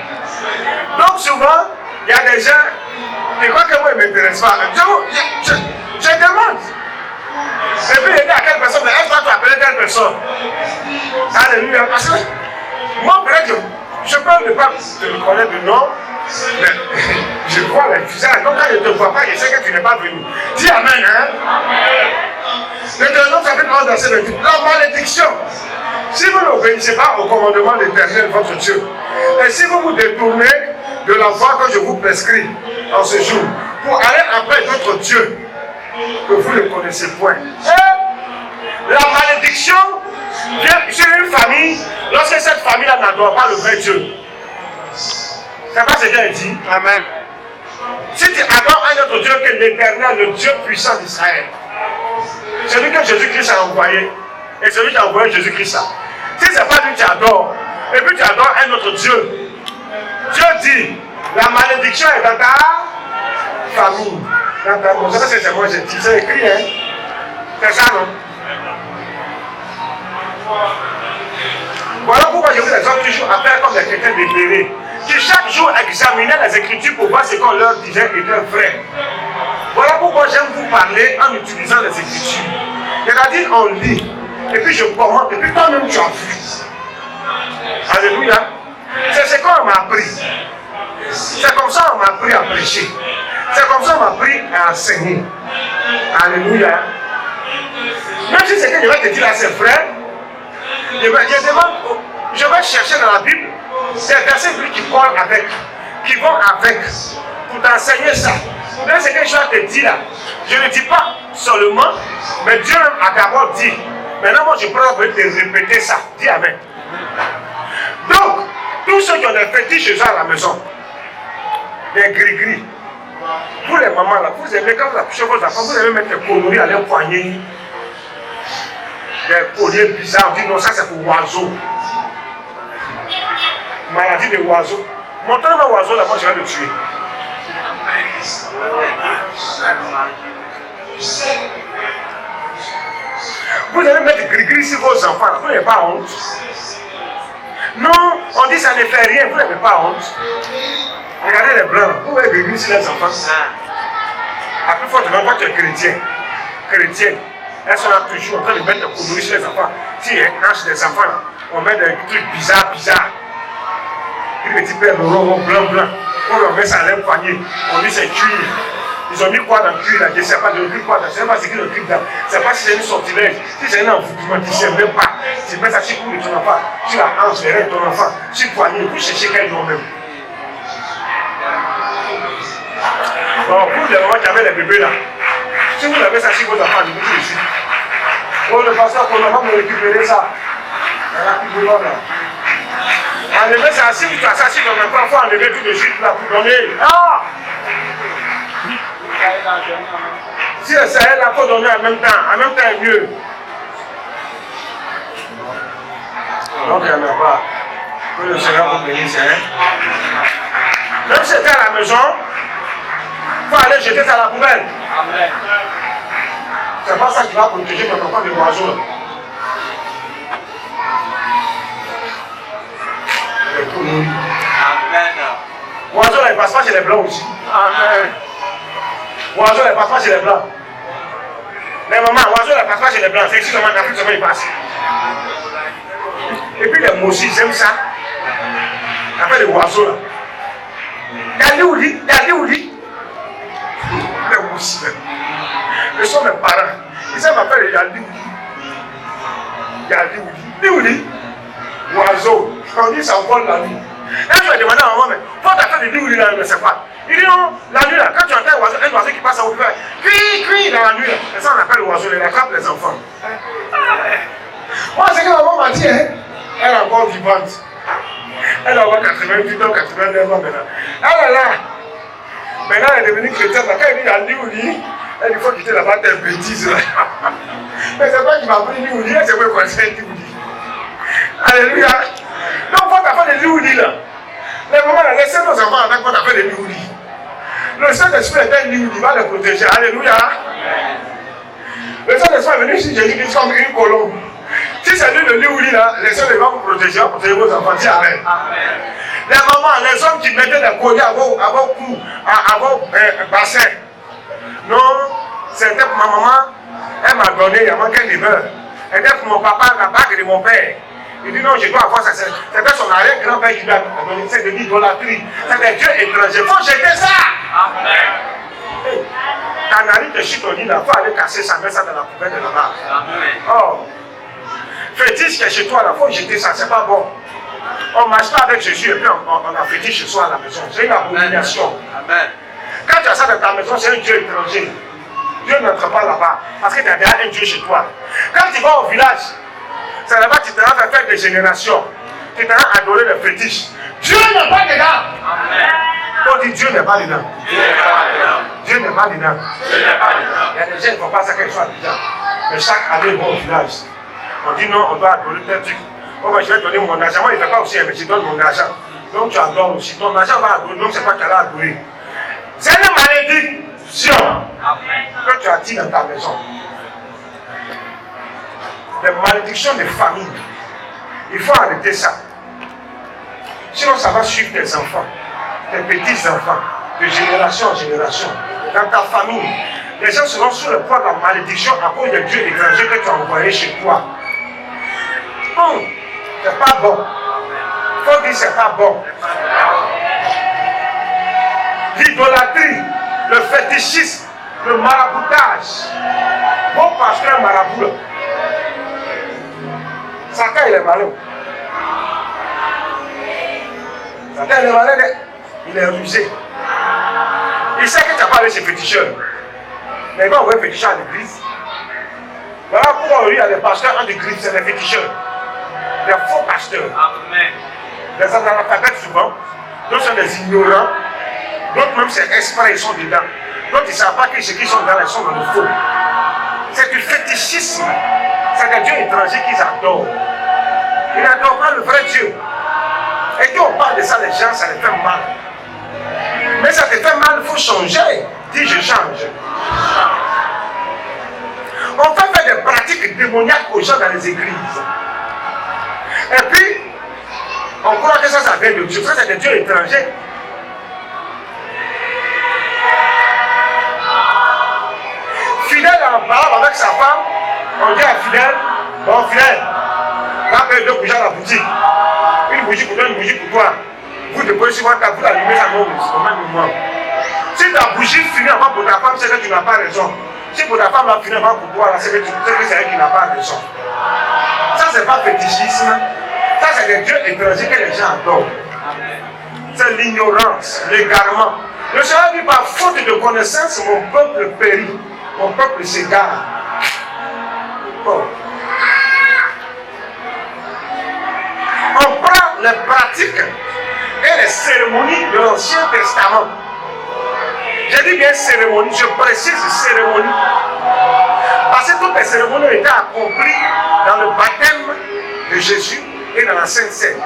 Donc souvent, il y a des gens qui croient que moi, ils ne m'intéressent pas. Je demande. Et puis, il dit à quelle personne, mais est-ce que tu appelles telle personne? Alléluia. Parce que moi, peut-être, je peux ne pas te connaître de nom, mais je vois les visages. Donc, quand je ne te vois pas, je sais que tu n'es pas venu. Dis amen, hein? Deutéronome chapitre 11, verset 28. La malédiction. Si vous n'obéissez pas au commandement de l'Éternel, votre Dieu, et si vous vous détournez de la voie que je vous prescris en ce jour, pour aller après d'autres dieux, que vous ne connaissez point. La malédiction vient sur une famille lorsque cette famille-là n'adore pas le vrai Dieu. C'est pas ce qu'elle dit. Amen. Si tu adores un autre Dieu que l'Éternel, le Dieu puissant d'Israël, celui que Jésus-Christ a envoyé, et celui qui a envoyé Jésus-Christ là, si ce n'est pas lui que tu adores, et puis tu adores un autre Dieu, Dieu dit, la malédiction est dans ta famille. Dans ta maison. Ça c'est moi j'ai dit, c'est écrit, hein? C'est ça, non? Voilà pourquoi je vous exhorte toujours à faire comme les chrétiens libérés, qui chaque jour examinaient les Écritures pour voir ce qu'on leur disait était vrai. Voilà pourquoi j'aime vous parler en utilisant les Écritures. C'est-à-dire, on lit, et puis je commente, et puis toi-même tu as vu. Alléluia. C'est ce qu'on m'a appris. C'est comme ça qu'on m'a appris à prêcher. C'est comme ça qu'on m'a appris à enseigner. Alléluia. Même si c'est que je vais te dire à ses frères, je vais chercher dans la Bible des versets qui collent avec, qui vont avec, pour t'enseigner ça. Là, c'est quelque chose que je te dis là. Je ne dis pas seulement, mais Dieu a d'abord dit. Maintenant, moi, je prends pour te répéter ça. Dis Amen. Donc, tous ceux qui ont des fétiches chez eux à la maison, des gris-gris, vous les mamans là, vous aimez quand vous accouchez vos enfants, vous aimez mettre des conneries à leur poignet. Des colliers bizarres, on dit non, ça c'est pour oiseaux. Maladie de oiseaux. Montrez-moi un oiseau là, moi je vais le tuer. Vous allez mettre gris-gris sur vos enfants, vous n'avez pas honte. Non, on dit ça ne fait rien, vous n'avez pas honte. Regardez les blancs, vous voyez gris-gris sur les enfants. À plus forte, tu vois que tu es chrétien. Chrétienne. Elles sont là toujours en train de mettre des conneries sur les enfants. Si elles cachent des enfants, là, on met des trucs bizarres. Les petits pères de rond, blanc. On leur met ça à leur poignet. On dit c'est cuir. Ils ont mis quoi dans le cuir là? Je ne sais pas, ils ont mis quoi dans. Je ne sais pas ce qu'il y a dans le cuir là. Je ne sais pas si c'est une sortilège. Si c'est un envoûtement, tu ne sais même pas. Tu mets ça sur le cou de ton enfant, sur la hanche, les reins de ton enfant, sur le poignet, vous cherchez quelqu'un même. Bon, vous les mamans qui avez les bébés là, si vous avez ça sur vos enfants, vous dites ici. Oh, le pasteur, qu'on va me récupérer ça. Enlever ça, si tu as ça sur ton enfant, il faut enlever tout de suite là pour donner. Ah! Si le Sahel là, il faut donner en même temps est mieux. Donc il n'y en a pas. Que le Seigneur vous bénisse. Même si c'était à la maison, il faut aller jeter ça à la poubelle. Amen. C'est pas ça qui va protéger ton enfant des oiseaux. Amen. Oiseaux, ils ne passent pas chez les blancs aussi. Amen. Oiseaux, ils ne passent pas chez les blancs. Les mamans, oiseaux, ils ne passent pas chez les blancs. C'est ici seulement en Afrique, seulement ils passent. Et puis les moussis, ils aiment ça. Après les oiseaux là. Yaliouli. Les moussis là. Ce sont mes parents. Ils savent m'appeler Yaliouli. Oiseau. On dit ça vole la nuit. Là, je vais demander à maman, mais pourquoi tu as fait des Yaliouli là, mais c'est quoi? Il dit non, la nuit là, quand tu entends un oiseau qui passe à haut faire, crie dans la nuit là. Et ça on appelle l'oiseau, il attrape les enfants. Moi, c'est que maman m'a dit, hein, elle est encore vivante. Elle a encore 88 ans, 89 ans maintenant. Elle est là. Maintenant, elle est devenue chrétienne. Quand elle dit à Liouli, elle dit qu'il faut quitter là-bas des bêtises là. Mais c'est pas qu'il m'a pris Liouli, elle s'est fait conseiller Liouli. Alléluia. Donc, votre affaire de Liouli là. Les mamans, laissez nos enfants avec votre affaire de Liouli. Le Saint-Esprit est un Liouli, il va les protéger. Alléluia. Le Saint-Esprit est venu ici, Jésus-Christ comme une colombe. Si c'est lui le Liouli là, les hommes vont vous protéger, vont protéger vos enfants. Dis Amen. Les mamans, les hommes qui mettaient des colliers à vos coups, à vos bassins. Non, c'était pour ma maman, elle m'a donné, il y a manqué de beurre. C'était pour mon papa, la bague de mon père. Il dit non, je dois avoir ça. C'était son arrière-grand-père qui lui a donné, c'est de l'idolâtrie. C'est des dieux étrangers. Il faut jeter ça. Amen. Canari te chute au lit, il faut aller casser ça, mettre ça dans la poubelle de là-bas. Oh. Fétiche qui est chez toi, il faut jeter ça, c'est pas bon. On ne marche pas avec Jésus et puis on a fétiche chez soi à la maison. C'est une abomination. Amen. Quand tu as ça dans ta maison, c'est un Dieu étranger. Dieu n'entre pas là-bas parce que tu as déjà un Dieu chez toi. Quand tu vas au village, c'est là-bas que tu te rends à faire des générations. Tu te rends à adorer les fétiches. Dieu n'est pas dedans. Amen. On dit Dieu n'est pas dedans. Dieu n'est pas dedans. Il y a des gens qui ne font pas ça qu'ils soient dedans. Mais chaque année, ils vont au village. On dit non, on doit adorer tel truc. Oh, ben, je vais donner mon argent. Moi, il ne fait pas aussi, mais je donne mon argent. Donc tu adores aussi. Ton argent va adorer, donc c'est pas qu'elle a adoré. C'est une malédiction que tu as dit dans ta maison. Les malédictions de famille. Il faut arrêter ça. Sinon, ça va suivre tes enfants, tes petits-enfants, de génération en génération. Dans ta famille, les gens seront sous le poids de la malédiction à cause des dieux étrangers que tu as envoyés chez toi. C'est pas bon. Il faut dire c'est pas bon. L'idolâtrie, le fétichisme, le maraboutage. Mon pasteur marabout. Satan, il est malin. Satan, il est malin, il est rusé. Il sait que tu n'as pas allé chez féticheur. Mais il va envoyer féticheur à l'église. Voilà pourquoi il y a des pasteurs en église, c'est des féticheurs. Des faux pasteurs. Amen. Des analphabètes souvent. D'autres sont des ignorants. D'autres même c'est exprès, ils sont dedans. D'autres ils ne savent pas que ceux qui sont dedans, ils sont dans le faux. C'est du fétichisme. C'est des dieux étrangers qu'ils adorent. Ils n'adorent pas le vrai Dieu. Et quand on parle de ça, les gens, ça les fait mal. Mais ça te fait mal, il faut changer. Dis je change. On fait faire des pratiques démoniaques aux gens dans les églises. Et puis, on croit que ça vient de Dieu. Ça, c'est des dieux étrangers. Fidèle en parle avec sa femme, on dit à Fidèle, bon Fidèle, va faire 2 bougies à la boutique. Une bougie pour toi, une bougie pour toi. Vous déposez sur votre table, vous allumez ça au même moment. Si ta bougie finit avant pour ta femme, c'est que tu n'as pas raison. Si pour ta femme va finir avant pour toi, c'est que c'est elle qui n'a pas raison. Ça, c'est pas fétichisme. Ça, c'est des dieux étrangers que les gens adorent. C'est l'ignorance, l'égarement. Le Seigneur dit par faute de connaissance, mon peuple périt. Mon peuple s'égare. Bon. On prend les pratiques et les cérémonies de l'Ancien Testament. Je dis bien cérémonie, je précise cérémonie. Parce que toutes les cérémonies ont été accomplies dans le baptême de Jésus et dans la Sainte Seine.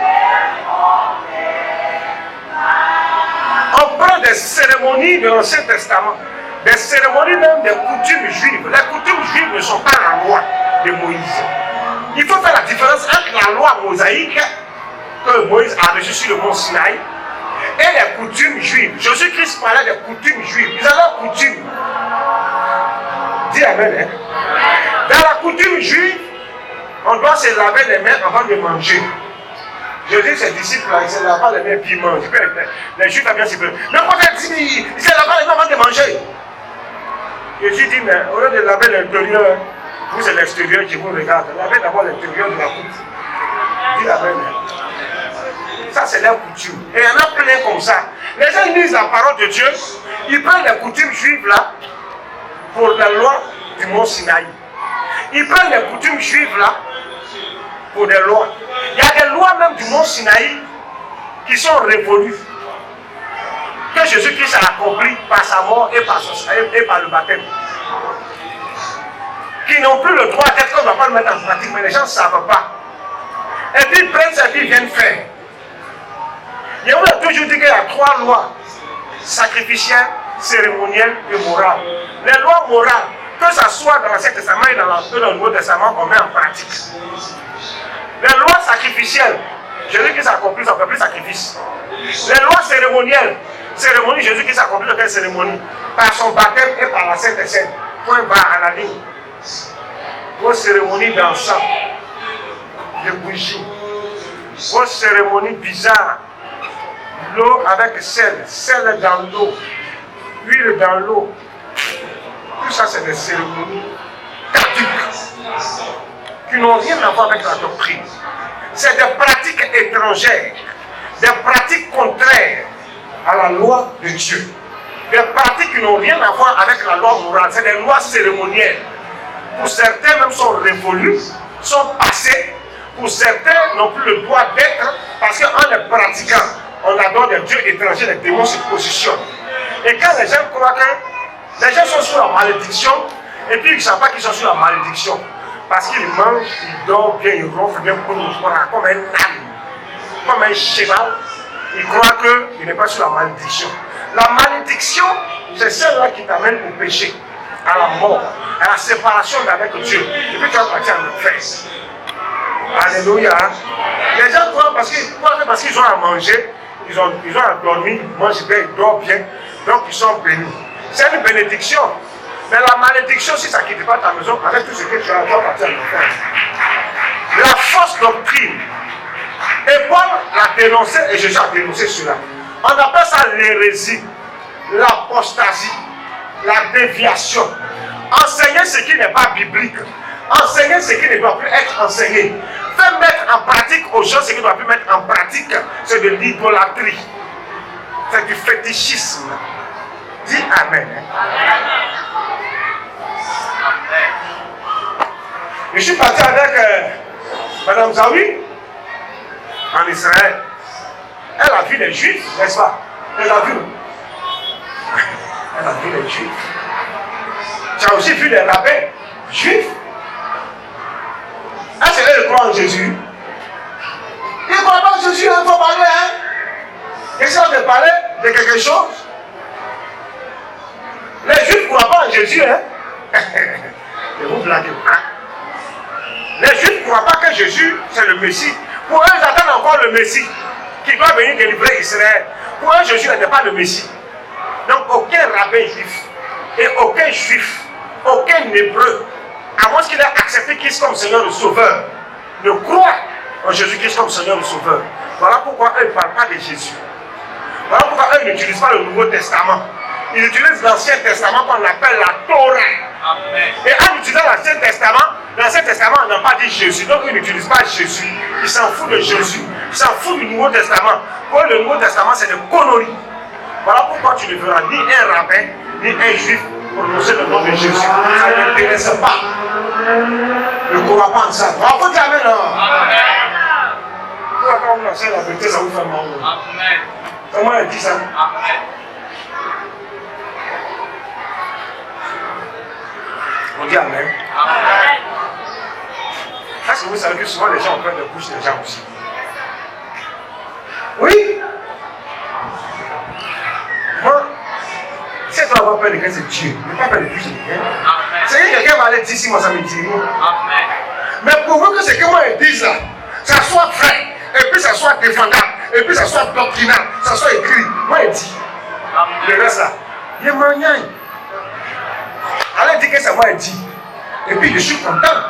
On prend des cérémonies de l'Ancien Testament, des cérémonies même des coutumes juives. Les coutumes juives ne sont pas la loi de Moïse. Il faut faire la différence entre la loi mosaïque que Moïse a reçue sur le mont Sinaï et les coutumes juives. Jésus-Christ parlait des coutumes juives. Ils ont leurs coutumes. Dis amen. Hein? Dans la coutume juive, on doit se laver les mains avant de manger. Jésus, ses disciples, ils ne se lavent pas les mains puis ils mangent. Les juifs ont bien s'y faire. Mais quand ils ne se lavent pas les mains avant de manger. Jésus dit, mais au lieu de laver l'intérieur, vous c'est l'extérieur qui vous regarde. Lavez d'abord l'intérieur de la coupe. Dis la même. Ça, c'est leur coutume. Et il y en a plein comme ça. Les gens ils lisent la parole de Dieu, ils prennent les coutumes juives là pour la loi du mont Sinaï. Ils prennent les coutumes juives là pour des lois. Il y a des lois même du mont Sinaï qui sont révolues. Que Jésus-Christ a accompli par sa mort et par le baptême. Qui n'ont plus le droit d'être qu'on ne va pas le mettre en pratique, mais les gens ne savent pas. Et puis ils prennent ça et ils viennent faire. Il y a toujours dit qu'il y a 3 lois sacrificielles, cérémonielles et morales. Les lois morales, que ce soit dans l'Ancien Testament et dans le Nouveau Testament, on met en pratique. Les lois sacrificielles, Jésus-Christ a accompli son peuple sacrifice. Les lois cérémonielles, cérémonie, Jésus-Christ a accompli quelle cérémonie? Par son baptême et par la Sainte Seine. Point bas à la ligne. Vos cérémonies d'encens, de bougies, vos cérémonies bizarres, l'eau avec sel dans l'eau, huile dans l'eau. Tout ça, c'est des cérémonies caduques qui n'ont rien à voir avec la doctrine. C'est des pratiques étrangères, des pratiques contraires à la loi de Dieu. Des pratiques qui n'ont rien à voir avec la loi morale. C'est des lois cérémonielles. Pour certains, même sont révolues, sont passées. Pour certains, n'ont plus le droit d'être parce qu'en les pratiquant, on adore des dieux étrangers, les démons se positionnent. Et quand les gens croient que les gens sont sous la malédiction, et puis ils ne savent pas qu'ils sont sous la malédiction. Parce qu'ils mangent, ils dorment bien, ils ronflent bien comme un âne, comme un cheval. Ils croient qu'il n'est pas sous la malédiction. La malédiction, c'est celle-là qui t'amène au péché, à la mort, à la séparation d'avec Dieu. Et puis tu vas partir en enfer. Alléluia. Les gens croient parce qu'ils croient que parce qu'ils ont à manger, ils ont à dormir, ils mangent bien, ils dorment bien, donc ils sont bénis. C'est une bénédiction. Mais la malédiction, si ça ne quitte pas ta maison, avec tout ce que tu as, tu vas partir à l'enfer. La fausse doctrine. Et Paul l'a dénoncé, et Jésus a dénoncé cela. On appelle ça l'hérésie, l'apostasie, la déviation. Enseigner ce qui n'est pas biblique. Enseigner ce qui ne doit plus être enseigné. Faire mettre en pratique aux gens ce qui ne doit plus mettre en pratique. C'est de l'idolâtrie. C'est du fétichisme. Dis Amen. Je suis parti avec Madame Zawi en Israël. Elle a vu les Juifs, n'est-ce pas? Elle a vu. Elle a vu les Juifs. Tu as aussi vu les rabbins juifs. Est-ce qu'elle croit en Jésus? Ils ne croient pas en Jésus, il faut parler. Essaye de parler de quelque chose. Les Juifs ne croient pas en Jésus. Et vous blaguez. Les Juifs ne croient pas que Jésus, c'est le Messie. Pour eux, ils attendent encore le Messie qui doit venir délivrer Israël. Pour eux, Jésus n'est pas le Messie. Donc, aucun rabbin juif et aucun juif, aucun hébreu, à moins qu'il ait accepté Christ comme Seigneur et Sauveur, ne croit en Jésus-Christ comme Seigneur et Sauveur. Voilà pourquoi eux ne parlent pas de Jésus. Voilà pourquoi eux n'utilisent pas le Nouveau Testament. Ils utilisent l'Ancien Testament qu'on appelle la Torah. Amen. Et en utilisant l'Ancien Testament, on n'a pas dit Jésus. Donc ils n'utilisent pas Jésus. Ils s'en foutent de Jésus. Ils s'en foutent du Nouveau Testament. Pour le Nouveau Testament, c'est des conneries. Voilà pourquoi tu ne verras ni un rabbin, ni un juif prononcer le nom de Jésus. Ça ne t'intéresse pas. Ne crois pas en ça. Bravo, dis Amen. Quand on enseigne la vérité, ça vous fait mal. Amen. Comment elle dit ça? Amen. On dit Amen. Amen. Est-ce que vous savez que souvent les gens ont peur de bouche des gens aussi? Oui. Moi, si tu as peur de quelqu'un, c'est Dieu. Ne pas peur de bouche de quelqu'un. C'est que quelqu'un va aller dire si moi ça me dit. Amen. Mais pour vous que ce que moi je dis là, ça soit vrai, et puis ça soit défendable, et puis ça soit doctrinal, ça soit écrit, moi je dis. Le reste là, il est maniaque. Elle dit que c'est moi elle dit. Et puis je suis content.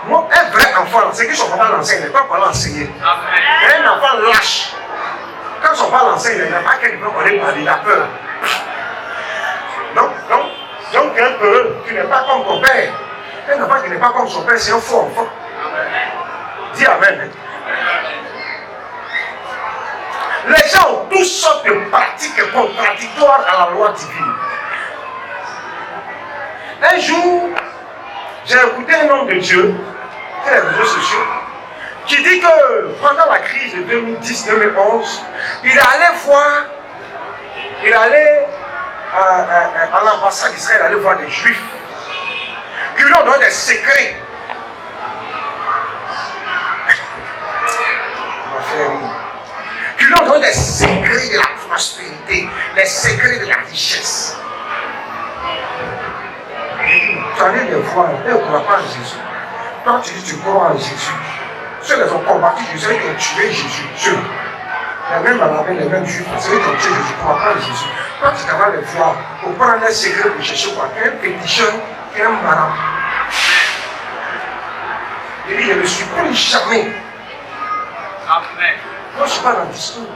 Moi, un vrai enfant, c'est que son papa l'enseigne, il n'est pas pour l'enseigner. Un enfant lâche. Quand son papa l'enseigne, il n'a pas quelqu'un pour aller parler, il a peur. Donc un peu, tu n'es pas comme ton père. Un enfant qui n'est pas comme son père, c'est un faux enfant. Dis Amen. Les gens ont toutes sortes de pratiques contradictoires à la loi divine. Un jour, j'ai écouté un homme de Dieu, sur les réseaux sociaux, qui dit que pendant la crise de 2010-2011, il allait à l'ambassade d'Israël, aller voir des Juifs, qui lui ont donné des secrets. Qui lui ont donné des secrets de la prospérité, des secrets de la richesse. Tu allais les voir, elles ne croient pas en Jésus. Toi, tu dis tu crois en Jésus. Ceux qui ont combattu Jésus, ceux qui ont tué Jésus, Dieu. Les mêmes arabes, les mêmes juifs, ceux qui ont tué Jésus, ne croient pas en Jésus. Toi, tu vas les voir pour prendre un secret pour chercher quoi? Un péticheur, un marabout. Il dit, je ne suis plus jamais. Amen. Moi, je ne suis pas dans le discours.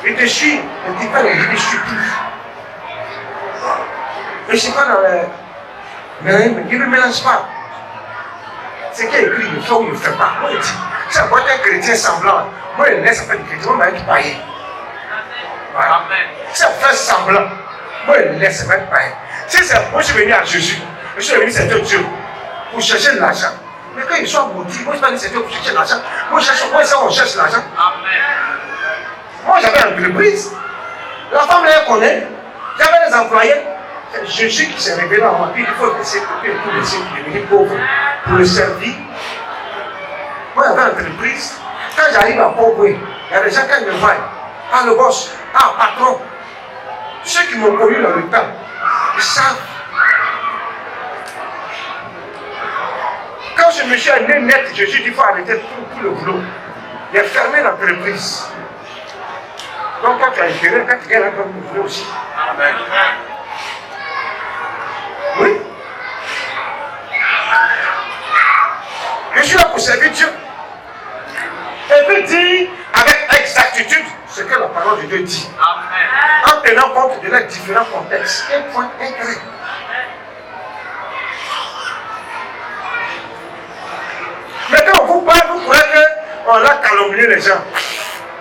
Je te suis, je ne dis pas, je ne suis plus. Je ne suis pas dans le. Mais il ne mélange pas. Ce qui est écrit, il fait ou il ne fait pas. Moi, je dis, ça peut être un chrétien semblant. Moi, je laisse faire du chrétien, moi, je vais être païen. Voilà. Ça fait semblant. Moi, je laisse faire païen. Si c'est moi, je suis venu à Jésus. Je suis venu servir Dieu pour chercher de l'argent. Mais quand ils sont maudits, moi, je ne suis pas venu servir pour chercher de l'argent. Moi, on cherche l'argent. Moi, j'avais une entreprise. La femme, elle connaît. J'avais des employés. C'est Jésus qui s'est révélé dans ma vie. Il faut laisser tout laisser pour devenir pauvre, pour le servir. Moi, j'avais une entreprise. Quand j'arrive à Pogoué, il y a des gens qui me voient. Ah, le boss, ah, patron. Ceux qui m'ont connu dans le temps, ils savent. Quand je me suis allé net, Jésus dit qu'il faut arrêter tout le boulot. Il a fermé l'entreprise. Donc quand tu as intérêt, quand tu gagnes un peu, vous aussi. Amen. Oui. Je suis là pour servir Dieu. Et puis dire avec exactitude ce que la parole de Dieu dit. Amen. En tenant compte de leurs différents contextes. Un point, un trait. Mais quand on vous parle, vous croyez qu'on a calomnié les gens.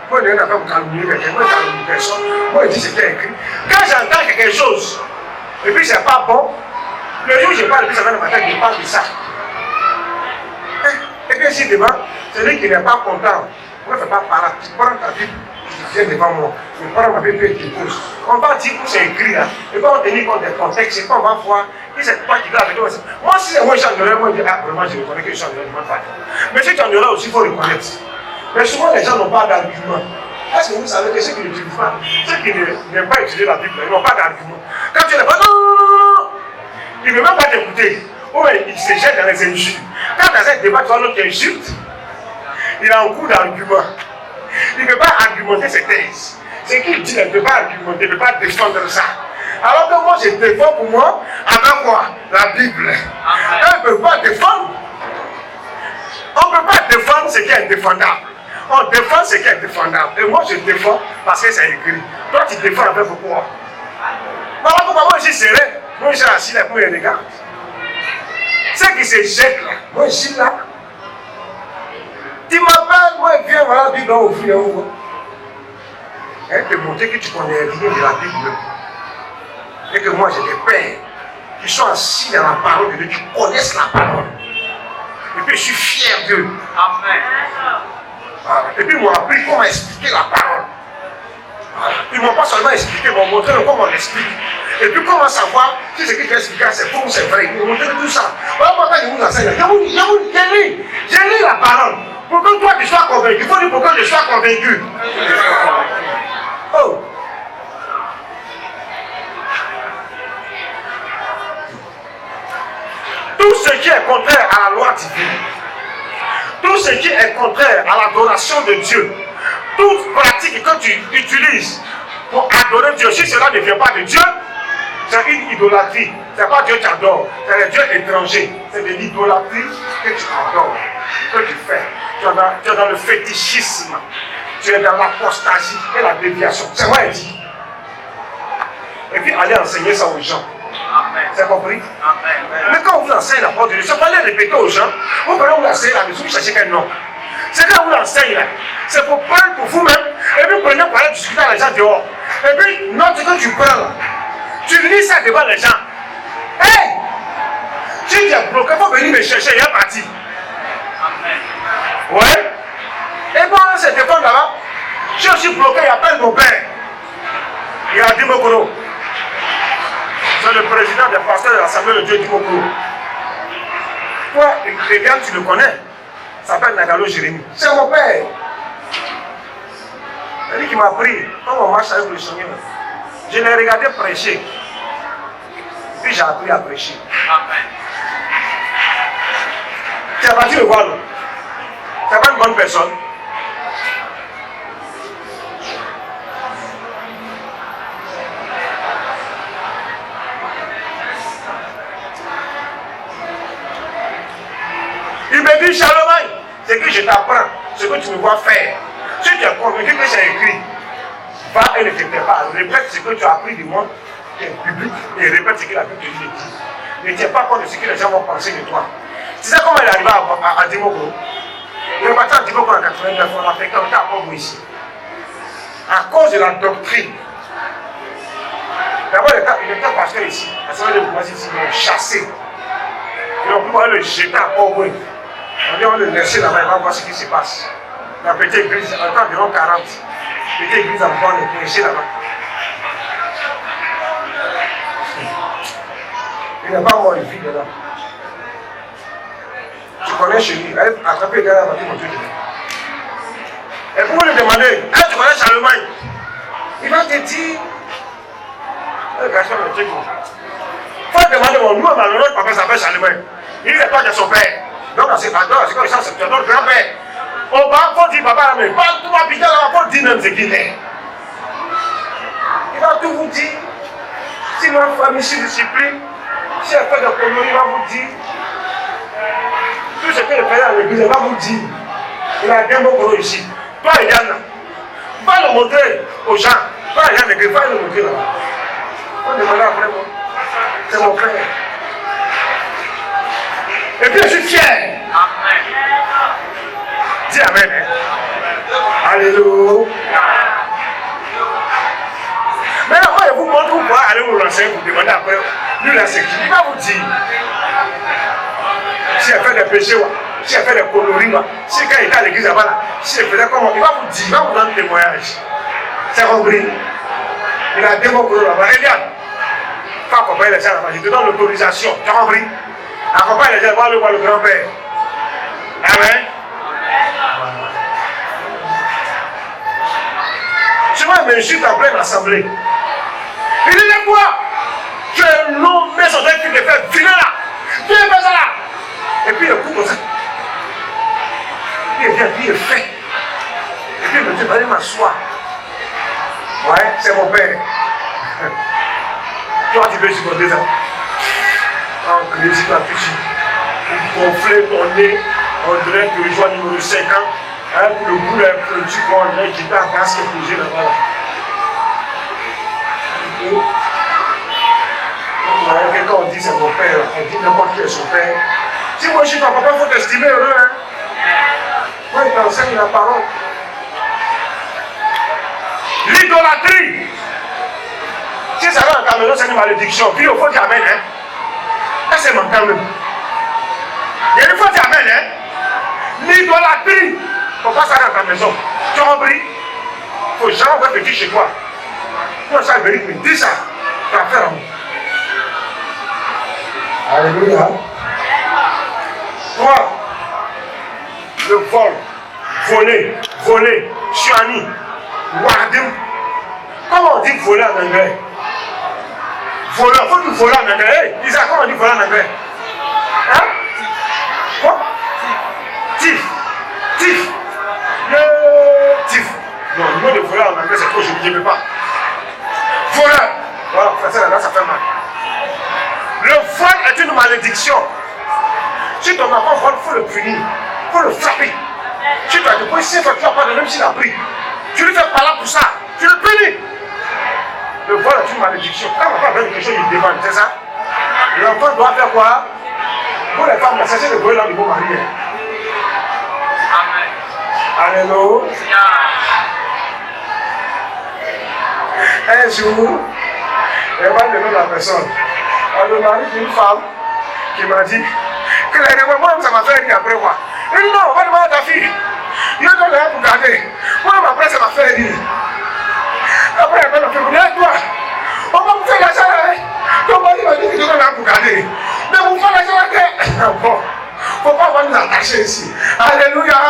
Moi, je n'ai pas calomnié quelqu'un, moi, je calomnie personne. Moi, je dis ce qui est écrit. Quand j'entends quelque chose, et puis c'est pas bon, le jour où je parle, puis ça va le matin, je parle de ça. Et puis ici devant, celui qui n'est pas content, on ne fait pas parler. Tu prends ta Bible, tu viens devant moi. Je prends ma Bible et je te pose. On va dire où c'est écrit là. Et puis on tenir compte des contextes. Et puis on va voir. Et c'est toi qui dois avec toi. Moi, si c'est moi, j'en aurais, moi, je dis, ah, vraiment, je reconnais que j'en aurais, pas. Mais si tu en aurais aussi, il faut reconnaître. Mais souvent, les gens n'ont pas d'argument. Est-ce que vous savez que ceux qui n'utilisent pas, ceux qui n'aiment pas utiliser la Bible, ils n'ont pas d'argument. Quand tu les vois, non, ils ne veulent même pas t'écouter. Ou bien ils se jettent dans les injures. Quand dans un débat, tu vois l'autre qui insulte, il a un coup d'argument. Il ne veut pas argumenter ses thèses. Ce qu'il dit, il ne veut pas argumenter, il ne veut pas défendre ça. Alors que moi, je défends pour moi, avec quoi? La Bible. Elle ne peut pas défendre. On ne peut pas défendre ce qui est indéfendable. On défend ce qui est défendable. Et moi, je défends parce que c'est écrit. Toi, tu défends avec pourquoi? Voilà pourquoi moi, je suis serré. Moi, je suis assis là pour les regarder. Ceux qui se jettent là, moi, je suis là. Tu m'appelles, moi, viens, voilà la Bible, on ouvre, on voit. Elle te montrer que tu connais rien de la Bible. Et que moi, j'ai des pères qui sont assis dans la parole de Dieu, qui connaissent la parole. Et puis, je suis fier d'eux. Amen. Voilà. Et puis, ils m'ont appris comment expliquer la parole. Voilà. Ils ne m'ont pas seulement expliqué, ils m'ont montré comment on l'explique. Et puis, comment savoir si ce que tu as expliqué, c'est faux ou c'est vrai. Ils m'ont montré tout ça. Voilà pourquoi je vous enseigne. J'ai lu la parole. Pour que toi, tu sois convaincu. Il faut dire pour que je sois convaincu. Oh! Tout ce qui est contraire à la loi divine, tout ce qui est contraire à l'adoration de Dieu, toute pratique que tu utilises pour adorer Dieu, si cela ne vient pas de Dieu, c'est une idolâtrie. Ce n'est pas Dieu qui adore, c'est le Dieu étranger. C'est de l'idolâtrie que tu adores, que tu fais. Tu es dans le fétichisme, tu es dans l'apostasie et la déviation. C'est moi qui dis. Et puis allez enseigner ça aux gens. C'est compris? Amen. Mais quand on vous enseigne la parole de Dieu, ça fallait répéter aux gens. Vous pouvez vous l'enseigner là-dessus, vous cherchez quel nom. C'est quand on vous l'enseigne là, c'est pour parler pour vous-même. Et puis prenez pour aller discuter avec les gens dehors. Et puis, note que tu prends là. Tu lis ça devant les gens. Hey! Si tu es bloqué, il faut venir me chercher, il est parti. Ouais? Et bon, on se défend là-bas. Je suis aussi bloqué, il appelle mon père. Il a dit Mokoro. C'est le président des pasteurs de l'Assemblée de Dieu du Mokoro. Toi, Eliane, tu le connais. Il s'appelle Nagalo Jérémie. C'est mon père. C'est lui qui m'a pris. Quand on marche avec le Seigneur, je l'ai regardé prêcher. Puis j'ai appris à prêcher. Amen. Tu as parti le voir, non? Tu n'es pas une bonne personne. Il me dit, Charlemagne, ce que je t'apprends, ce que tu me vois faire. Si tu es convaincu que c'est écrit, va et ne te tais pas. Répète ce que tu as appris du monde public et répète ce que la Bible te dit. Ne tiens pas compte de ce que les gens vont penser de toi. Tu sais comment il est arrivé à Dimokoro? Il est parti à Dimokoro en 89, on l'a fait quand on était à Congo ici. À cause de la doctrine. D'abord, il était pasteur ici. La semaine de Boumasi ici, ils l'ont chassé. Ils ont pu le jeter à Congo. On dit, on va le laisser là-bas, il va voir ce qui se passe. La petite église, environ 40. Petite église en bas, on est prêché là-bas. Il n'est pas mort, il vit dedans. Tu connais chez lui, allez attraper le gars là, mon Dieu. Et pour lui demander, tu connais Charlemagne? Il va te dire, le garçon le truc. Il faut demander, nous, notre papa s'appelle Charlemagne. Il n'est pas de son père. Donc, c'est pas grave, c'est comme ça, c'est notre grand-père. On va, il faut dire, papa, mais pas tout habitant là, il faut dire même ce qu'il est. Si ma famille se discipline, si elle fait des conneries, il va vous dire. Tout ce qu'elle fait à l'église, elle va vous dire. Il a bien beaucoup ici. Toi, Yann, va le montrer aux gens. Toi, Yann, va le montrer là. On va demander après moi. C'est mon frère. Et puis je suis fier. Amen. Dis Amen. Hein? Alléluia. Maintenant, quand je vous montre où vous pouvez aller vous renseigner, vous demandez après, lui là c'est qui? Il va vous dire. Si elle fait des péchés, si elle fait des conneries, si quand il est à l'église là-bas, si elle faisait comment, il va vous dire, il va vous donner un témoignage. C'est compris? Il a des mots pour là-bas. Regarde. Faut accompagner les gens là-bas. Je te donne l'autorisation. Tu as compris? Accompagne les gens, voir le grand-père. Amen. Souvent, il m'insulte en pleine assemblée. Il dit quoi? Tu es nommé son tête qui te fait venir là. Viens faire ça là. Et puis il coupe comme ça. Il vient, puis il fait. Et puis il me dit, allez m'asseoir. Ouais, c'est mon père. Toi, tu peux supporter ça. En crise, la petite. Pour gonfler ton nez, on dirait que je joue numéro 5 ans. Hein, pour le bout, un petit point, on dirait qu'il t'a un casque posé là-bas. Quand on dit c'est mon père, on dit n'importe qui est son père. Si moi je suis ton papa, il faut t'estimer heureux. Hein? Moi, il t'enseigne la parole. L'idolâtrie. Si ça va en Cameroun, c'est une malédiction. Puis il faut dire Amen. Hein? Ça, c'est mon Cameroun. Il faut dire Amen. Hein? L'idolâtrie. Il ne faut pas ça dans ta maison. Tu as compris? Il ne faut jamais avoir petit chez toi. Moi, ça, je me dis ça. Tu vas faire un mot. Alléluia. 3. Le vol. Voler. Chuani. Wardim. Comment on dit voler en anglais? Voleur. Il faut dire voler en anglais. Hey, Isaac, comment on dit voler en anglais? Hein? Quoi? Tif. Tif. Non, le mot de voleur en anglais, c'est trop joli. Je ne peux pas. Voleur. Voilà, là, ça fait mal. Le vol est une malédiction. Si ton enfant vole, il faut le punir. Il faut le frapper. Si tu as des points, si tu n'as pas de même s'il a pris, tu lui fais pas là pour ça. Tu le punis. Le vol est une malédiction. Quand l'enfant veut quelque chose, il demande, c'est ça? L'enfant doit faire quoi? Pour les femmes, c'est de voler dans le beau mari. Alléluia. Un jour, elle va donner la personne. Le mari d'une femme qui m'a dit que moi, ça m'a fait rire après moi. Il dit non, on va demander à ta fille. Il donne rien pour garder. Moi, après, ça m'a fait rire. Après, elle m'a fait rire. Toi, on va vous faire la salade. Ton mari m'a dit qu'il donne rien pour garder. Mais vous faites la salade. Bon, il ne faut pas nous attacher ici. Alléluia.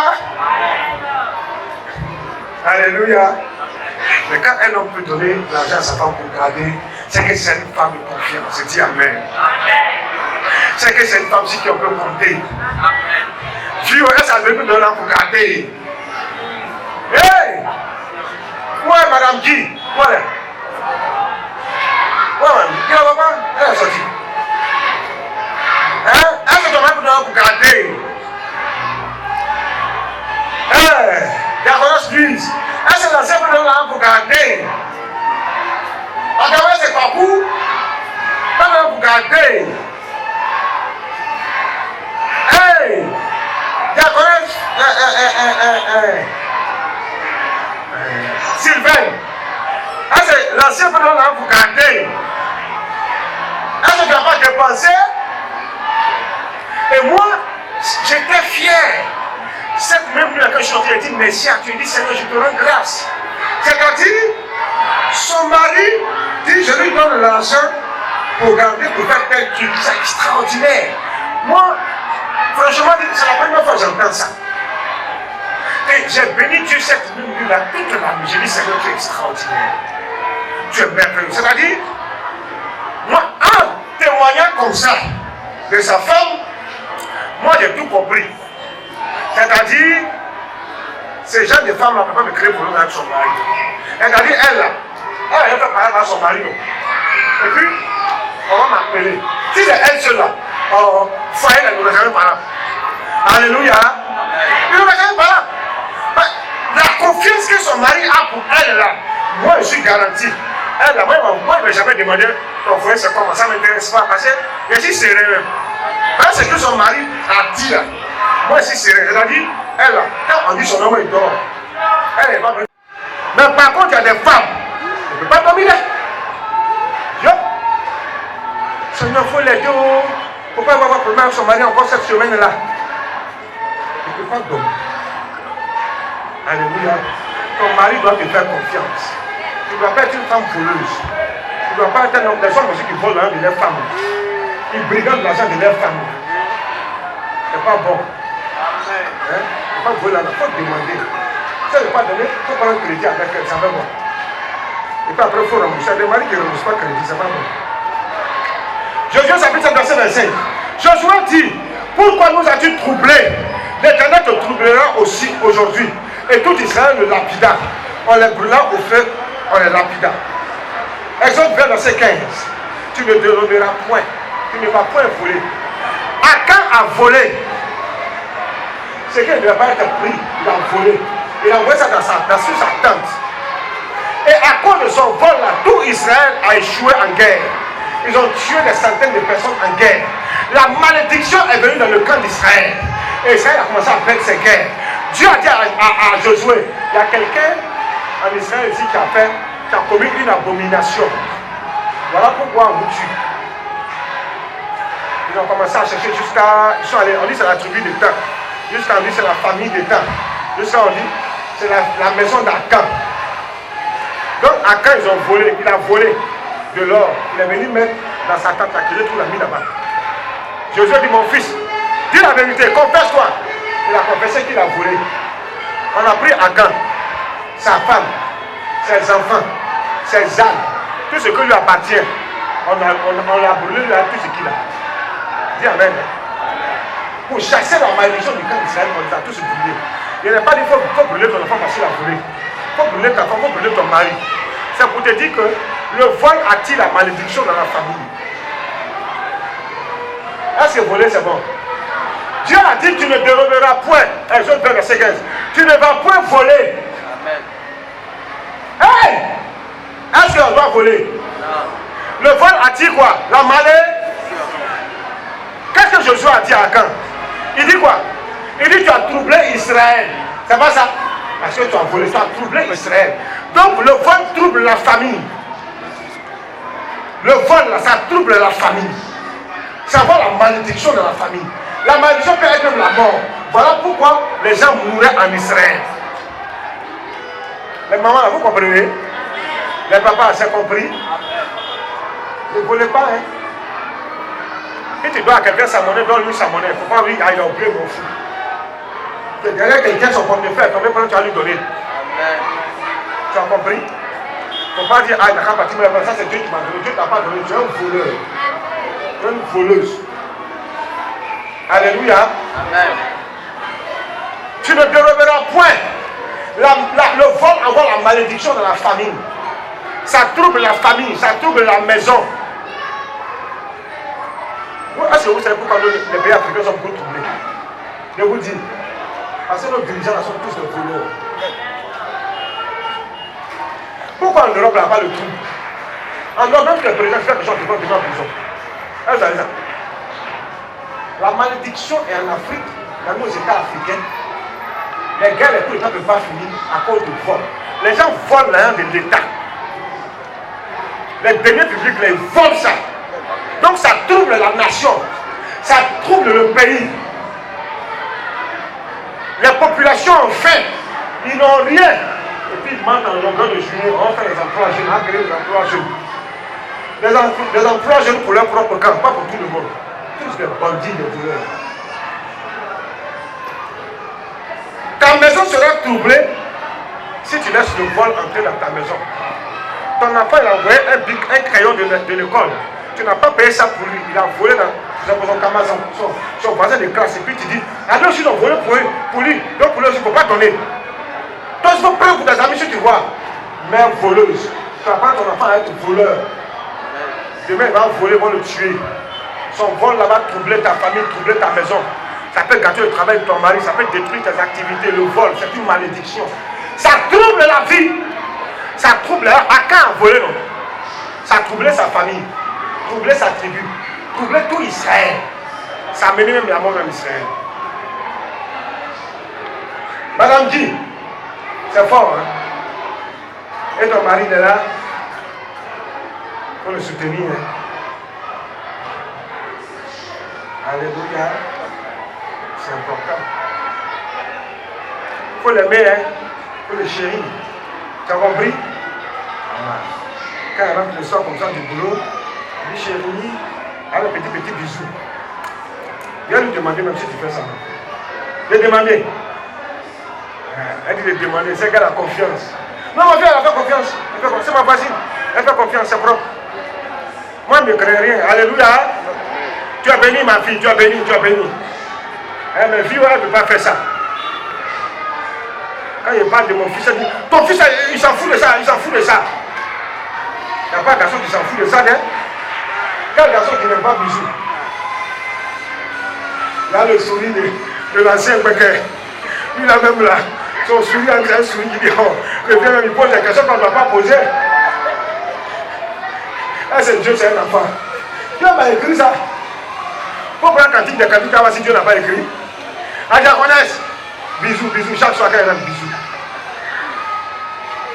Alléluia. Mais quand un homme peut donner l'argent à sa femme pour garder, c'est que c'est une femme de confiance. C'est dit Amen. C'est que c'est une femme qui on peut compter. Dieu, ça veut nous donner pour garder. Hey! Ouais, madame Guy. Ouais. Ouais, qui est là-bas? Elle est sortie. Hein? Elle se demande pour donner pour garder. Hey! Diaconos Louise. Elle se lance pour donner pour garder. Regardez, c'est pas vous. Quand vous gardez. Hey! Diacones. Sylvain. C'est l'ancien président là, vous gardez. Est-ce que tu n'as pas dépensé? Et moi, j'étais fier. Cette même nuit, quand je suis sorti, j'ai dit merci à Dieu. Il dit Seigneur, je te rends grâce. C'est-à-dire, son mari dit je lui donne l'argent pour garder, pour faire tel truc. C'est extraordinaire. Moi, franchement, c'est la première fois que j'entends ça. Et j'ai béni Dieu cette nuit-là, toute la nuit. J'ai dit Seigneur, tu es extraordinaire. Tu es merveilleux. C'est-à-dire, moi, en témoignant comme ça de sa femme, moi j'ai tout compris. C'est-à-dire, ces gens de femmes là ne peuvent pas me créer pour nous avec son mari. C'est-à-dire, elle là, elle fait parler à son mari. Et puis, on va m'appeler. Si c'est elle seule là, foyer, elle n'aurait jamais pas là. Alléluia. Il n'aurait jamais pas là. La confiance que son mari a pour elle là, moi je suis garanti. Elle là, moi je ne vais jamais demander ton foyer c'est comment, ça ne m'intéresse pas. Parce que je suis sérieux. Parce que son mari a dit là, moi je suis sérieux. Elle a dit, elle là, quand on dit son nom, il dort. Elle n'est pas bonne. Mais par contre, il y a des femmes, elle ne peut pas dormir là. Seigneur, il faut l'aider. Pourquoi elle va avoir problème avec son mari encore cette semaine-là? Il ne peut pas dormir. Alléluia. Ton mari doit te faire confiance. Tu ne dois pas être une femme voleuse. Tu ne dois pas être un homme. Des hommes aussi qui volent l'argent de leur femme. Ils brigandent l'argent de leur femme. Ce n'est pas bon. Il ne faut pas voler l'argent. Il faut demander. Ça ne pas donner. Il faut prendre un crédit avec elle. Ça va bon. Et puis après, il faut rembourser. Les maris qui ne remboursent pas crédit, ça va bon. Josué chapitre 7, verset 25. Josué dit, pourquoi nous as-tu troublés? L'Éternel te troublera aussi aujourd'hui. Et tout Israël le lapida. On les brûla au feu, on les lapida. Exode 20, verset 15. Tu ne déroberas point. Tu ne vas point voler. Akan a volé. C'est qu'il ne devait pas être pris. Il a volé. Il a envoyé ça dans sa tente. Et à cause de son vol là, tout Israël a échoué en guerre. Ils ont tué des centaines de personnes en guerre. La malédiction est venue dans le camp d'Israël. Et Israël a commencé à perdre ses guerres. Dieu a dit à Josué, il y a quelqu'un en Israël ici qui a commis une abomination. Voilà pourquoi on vous tue. Ils ont commencé à chercher jusqu'à... Ils sont allés, on dit c'est la tribu de Dan. Jusqu'à on dit c'est la famille de Dan. Jusqu'à on dit c'est la maison d'Akan. Donc Akan ils ont volé, il a volé de l'or. Il est venu mettre dans sa tente, il a tout l'a mis là-bas. Josué dit mon fils, dis la vérité, confesse-toi. Il a confessé qu'il a volé. On a pris Akan, sa femme, ses enfants, ses ânes, tout ce qui lui appartient. On l'a brûlé, il a tout ce qu'il a. Dis amen. Pour chasser la malédiction du camp d'Israël, on les a tous brûlés. Il n'est pas dit qu'il faut brûler ton enfant parce qu'il a volé. Il faut brûler ta femme, il faut brûler ton mari. C'est pour te dire que le vol attire la malédiction dans la famille. Est-ce que voler c'est bon? Dieu a dit tu ne déroberas point. Exode 20, verset 15. Tu ne vas point voler. Amen. Hey! Est-ce qu'on doit voler? Non. Le vol attire quoi? La malédiction. Qu'est-ce que Josué a dit à Akan? Il dit quoi? Il dit tu as troublé Israël. C'est pas ça? Parce que tu as volé, tu as troublé Israël. Donc le vol trouble la famille. Le vol là, ça trouble la famille. Ça va la malédiction de la famille. La malédiction peut être même la mort. Voilà pourquoi les gens mouraient en Israël. Les mamans, vous comprenez? Les papas, c'est compris? Ne volez pas, hein? Si tu dois à quelqu'un sa monnaie, donne-lui sa monnaie. Il ne faut pas lui, il a oublié mon fou. Derrière quelqu'un, son portefeuille, combien de temps tu vas lui donner? Amen. Tu as compris? Il ne faut pas dire, ah, il n'a qu'à partir, mais ça c'est Dieu qui m'a donné. Dieu ne t'a pas donné, tu es un voleur. Tu es une voleuse. Alléluia. Amen. Tu ne déroberas point. Le vol envoie la malédiction dans la famille. Ça trouble la famille, ça trouble la maison. Est-ce que vous savez pourquoi les pays africains sont beaucoup troublés? Je vous dis. Parce que nos dirigeants là sont tous des voleurs. Pourquoi en Europe, il n'y a pas le trouble? En Europe, même que le président fait des gens qui vont en prison. Vous savez ça? La malédiction est en Afrique, dans nos États africains. Les guerres, les coups d'État ne peuvent pas finir à cause du vol. Les gens volent l'argent de l'État. Les deniers publics, les volent ça. Donc ça trouble la nation. Ça trouble le pays. Les populations ont faim. Ils n'ont rien. Et puis ils mentent en longueur de journée. On fait les emplois jeunes, on crée les emplois jeunes. Les emplois jeunes pour leur propre camp, pas pour tout le monde. Tous des bandits, des voleurs. Ta maison sera troublée si tu laisses le vol entrer dans ta maison. Ton enfant il a envoyé un crayon de l'école. Tu n'as pas payé ça pour lui. Il a volé dans son camarade, son voisin de classe. Et puis tu dis, alors si ils ont volé pour lui, donc pour lui, il ne faut pas donner. Toi, il faut prendre pour tes amis si tu vois. Mère voleuse. Tu apprends ton enfant à être voleur. Demain, il va voler, ils vont le tuer. Son vol là-bas troubler ta famille, troubler ta maison. Ça peut gâter le travail de ton mari, ça peut détruire tes activités. Le vol, c'est une malédiction. Ça trouble la vie. Ça trouble. Akan a volé, non? Ça a troublé sa famille, troublé sa tribu, troublé tout Israël. Ça a mené même la mort en Israël. Madame dit, c'est fort, hein? Et ton mari est là, il faut le soutenir. Hein? Alléluia. C'est important. Il faut l'aimer, hein? Il faut le chérir. Tu as compris? Voilà. Quand elle rentre le soir comme ça du boulot, elle dit chérie, elle a un petit bisou. Viens lui demander même si tu fais ça. Viens demander. Elle dit de demander, c'est qu'elle a confiance. Non, ma fille, elle a fait confiance. C'est ma voisine. Elle fait confiance, c'est propre. Moi, je ne crée rien. Alléluia. Tu as béni, ma fille, tu as béni, tu as béni. Mais fille, elle ne peut pas faire ça. Quand il parle de mon fils, elle dit, ton fils, il s'en fout de ça, il s'en fout de ça. Il n'y a pas de garçon qui s'en fout de ça, hein? Quel garçon qui n'aime pas bisous? Là, le sourire de l'ancien Becker. Lui, là même là, son sourire entre un sourire, il dit, oh, le vieux même, il pose des questions qu'on ne va pas poser. Là, c'est Dieu, c'est un enfant. Dieu m'a écrit ça. Il faut prendre cantique de cantique, si Dieu n'a pas écrit. À Diaconesse, bisous, bisous, chaque soir, quand il a un bisou.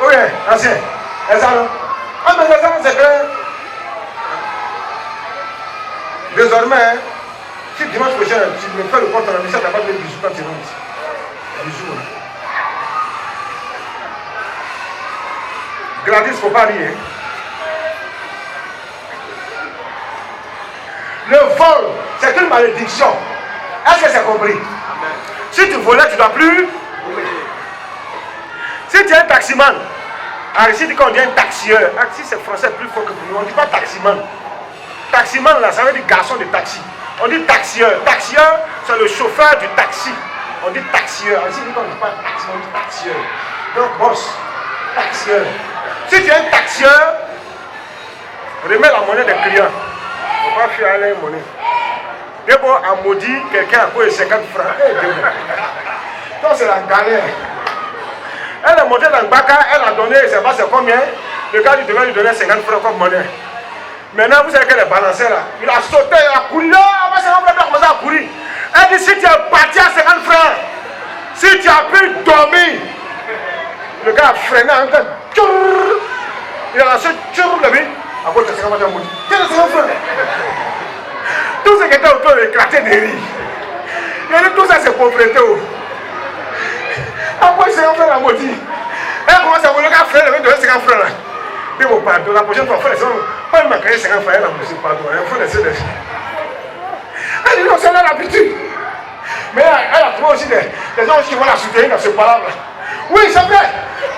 Oui, ancien, est ça, non? Ah, mais ça, c'est clair. Désormais, hein, si dimanche prochain, tu me fais le compte en amitié, tu n'as pas de bisous quand tu rentres. Bisous. Hein. Gladys, il ne faut pas rire. Hein. Le vol, c'est une malédiction. Est-ce que c'est compris? Amen. Si tu volais, tu ne dois plus. Oui. Si tu es un taximan, ici, quand on dit un taxieur, si c'est français plus fort que pour nous, on ne dit pas taximan. Taximan, là, ça veut dire garçon de taxi. On dit taxieur. Taxieur, c'est le chauffeur du taxi. On dit taxieur. Ici, quand on ne dit pas taximan, on dit taxieur. Donc, boss, taxieur. Si tu es un taxieur, remets la monnaie des clients. On va faire aller une monnaie. D'abord, a maudit quelqu'un à cause de 50 francs. Donc, c'est la galère. Elle est montée dans le bac, elle a donné, je ne sais pas c'est combien. Le gars lui devait lui donner 50 francs comme monnaie. Maintenant, vous savez qu'elle est balancée là. Il a sauté, il a couru. Là, après 50 francs, il a commencé à courir. Elle dit si tu es parti à 50 francs, si tu as pu dormir, le gars a freiné un peu. Il a lancé le vie. À cause de 50 francs, il a maudit. Tiens, les 50 francs. Tout ce qui était autour, il éclatait des rires. Il a dit tout ça, c'est pauvreté. Après, 50 francs, il a maudit. Elle commence à vouloir le gars frère, il donner 50 francs là. Mais bon, pardon, la prochaine fois, il faut laisser. Pas il m'a créé 50 francs, elle a maudit, pardon. Il faut laisser les. Elle dit non, c'est là l'habitude. Mais elle a trouvé aussi des gens qui vont la soutenir dans ce palabre. Oui, c'est vrai.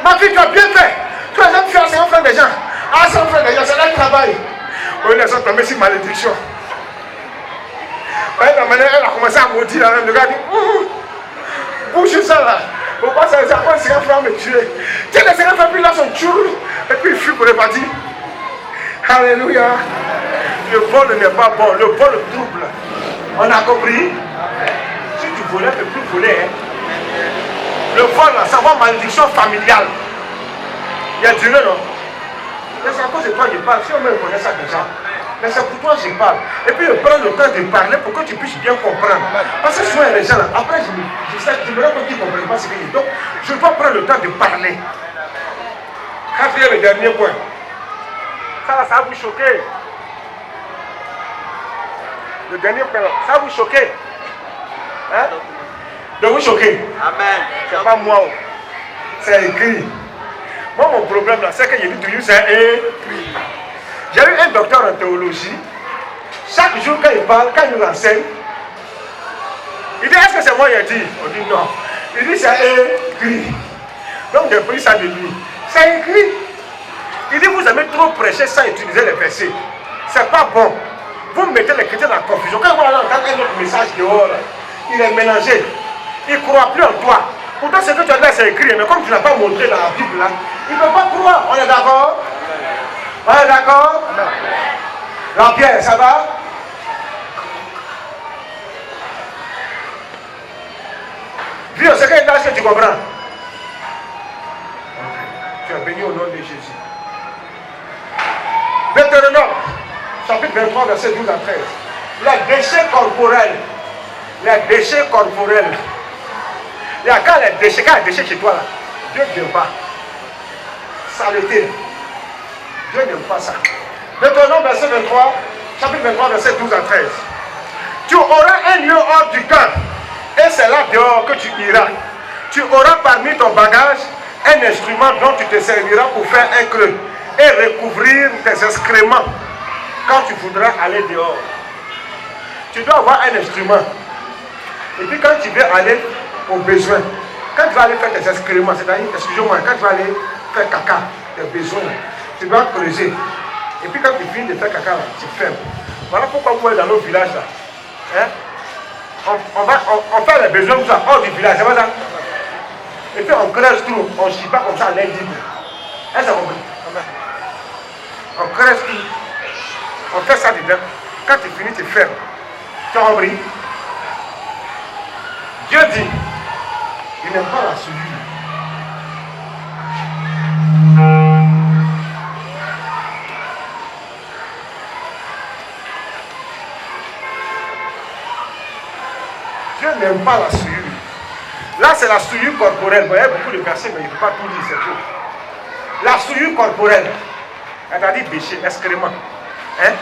Ma fille, tu as bien fait. Tu as jamais fait à 50 francs des gens. À 100 francs des gens, c'est là le travail. Oui, les autres tombés sur malédiction. Elle a commencé à maudire là même. Le gars dit bouge ça là. Faut pas ça, ça prend 50 francs me tuer. Tiens, les 50 francs, puis là, son tchour. Et puis il fuit pour repartir. Alléluia. Le vol n'est pas bon. Le vol trouble. On a compris? Si tu volais, tu ne peux plus voler. Hein? Le vol, ça va malédiction familiale. Il y a duré, non? Mais c'est à cause de toi que je parle. Si on me connaît ça déjà. Mais c'est pour toi que je parle. Et puis je prends le temps de parler pour que tu puisses bien comprendre. Parce que souvent les gens là, après je me rends compte qu'ils ne comprennent pas ce que je dis. Donc je dois prendre le temps de parler. Quatrième et dernier point. Ça va vous choquer. Le dernier point, ça va vous choquer. Hein? De vous choquer. Amen. C'est pas moi. C'est écrit. Moi mon problème là, c'est que je dis toujours c'est écrit. J'ai eu un docteur en théologie. Chaque jour quand il parle, quand il nous enseigne, il dit est-ce que c'est moi qui ai dit? On dit non. Il dit c'est écrit. Donc j'ai pris ça de lui. C'est écrit. Il dit vous aimez trop prêcher sans utiliser les versets. C'est pas bon. Vous mettez les chrétiens dans la confusion. Quand vous entendez un autre message dehors, il est mélangé. Il ne croit plus en toi. Pourtant ce que tu as dit c'est écrit. Mais comme tu n'as pas montré dans la Bible là, il ne peut pas croire. On est d'accord? On est d'accord? La pierre, ça va? Dis au second étage que tu comprends. Okay. Tu es béni au nom de Jésus. Deutéronome, chapitre 23, verset 12 à 13. Les déchets corporels. Les déchets corporels. Il y a quand les déchets chez toi là, Dieu ne vient pas. Saleté. Dieu n'aime pas ça. Deutéronome, verset 23, chapitre 23, verset 12 à 13. Tu auras un lieu hors du camp, et c'est là dehors que tu iras. Tu auras parmi ton bagage un instrument dont tu te serviras pour faire un creux et recouvrir tes excréments quand tu voudras aller dehors. Tu dois avoir un instrument. Et puis quand tu veux aller au besoin, quand tu vas aller faire tes excréments, c'est-à-dire, excusez-moi, quand tu vas aller faire caca, tes besoins, tu dois creuser. Et puis quand tu finis de faire caca, là, tu fermes. Voilà pourquoi vous êtes dans nos villages là. Hein? On fait les besoins comme ça, hors du village, c'est pas ça? Et puis on creuse tout, on ne chie pas comme ça à l'indigne. Est-ce que vous comprenez? On creuse tout. On fait ça dedans. Quand tu finis, tu fermes. Tu as compris? Dieu dit, il n'aime pas la souillure. Dieu n'aime pas la souillure. Là, c'est la souillure corporelle. Vous voyez beaucoup de versets, mais il ne faut pas tout lire, c'est tout. La souillure corporelle, c'est-à-dire péché, excrément. Hein?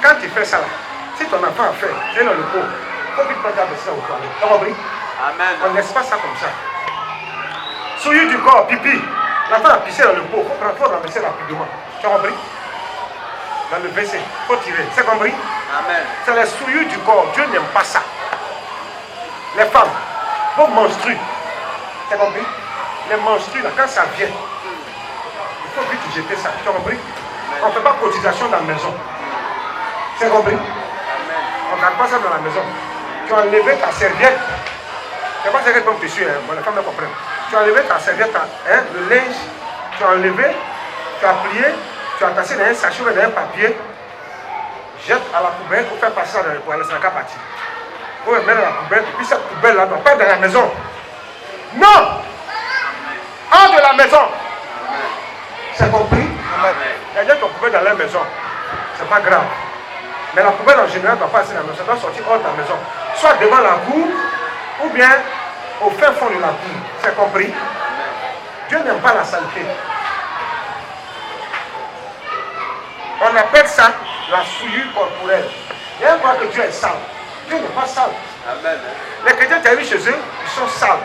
Quand tu fais ça, là, si ton enfant a fait, tu es dans le pot, il faut vite prendre ta vessie au toilette. Tu as compris? Amen. On ne laisse pas ça comme ça. Souillure du corps, pipi. L'enfant a pissé dans le pot, il faut renverser rapidement. Tu as compris? Dans le WC, il faut tirer. C'est compris? Amen. C'est la souillure du corps. Dieu n'aime pas ça. Les femmes, vos menstrues. Tu as compris? Les menstrues, là, quand ça vient, il faut vite jeter ça. Tu as compris? Amen. On ne fait pas cotisation dans la maison. Tu as compris? Amen. On ne garde pas ça dans la maison. Tu as enlevé ta serviette. C'est pas serviette comme tissu, hein. Bon, les femmes ne comprennent. Tu as enlevé ta serviette, hein, le linge, tu as enlevé, tu as plié, tu as tassé dans un sachet ou dans un papier, jette à la poubelle pour faire passer ça pour aller sur la partie. Pour le mettre dans la poubelle, et puis cette poubelle-là ne doit pas être dans la maison. Non! Hors de la maison. C'est compris? Il y a ton poubelle dans la maison. C'est pas grave. Mais la poubelle en général ne doit pas être dans la maison. Ça doit sortir hors de la maison. Soit devant la cour, ou bien au fin fond de la cour. C'est compris? Dieu n'aime pas la saleté. On appelle ça la souillure corporelle. Il y a un point que Dieu est sale. Dieu n'est pas sale. Amen. Les chrétiens qui arrivent chez eux, ils sont sales.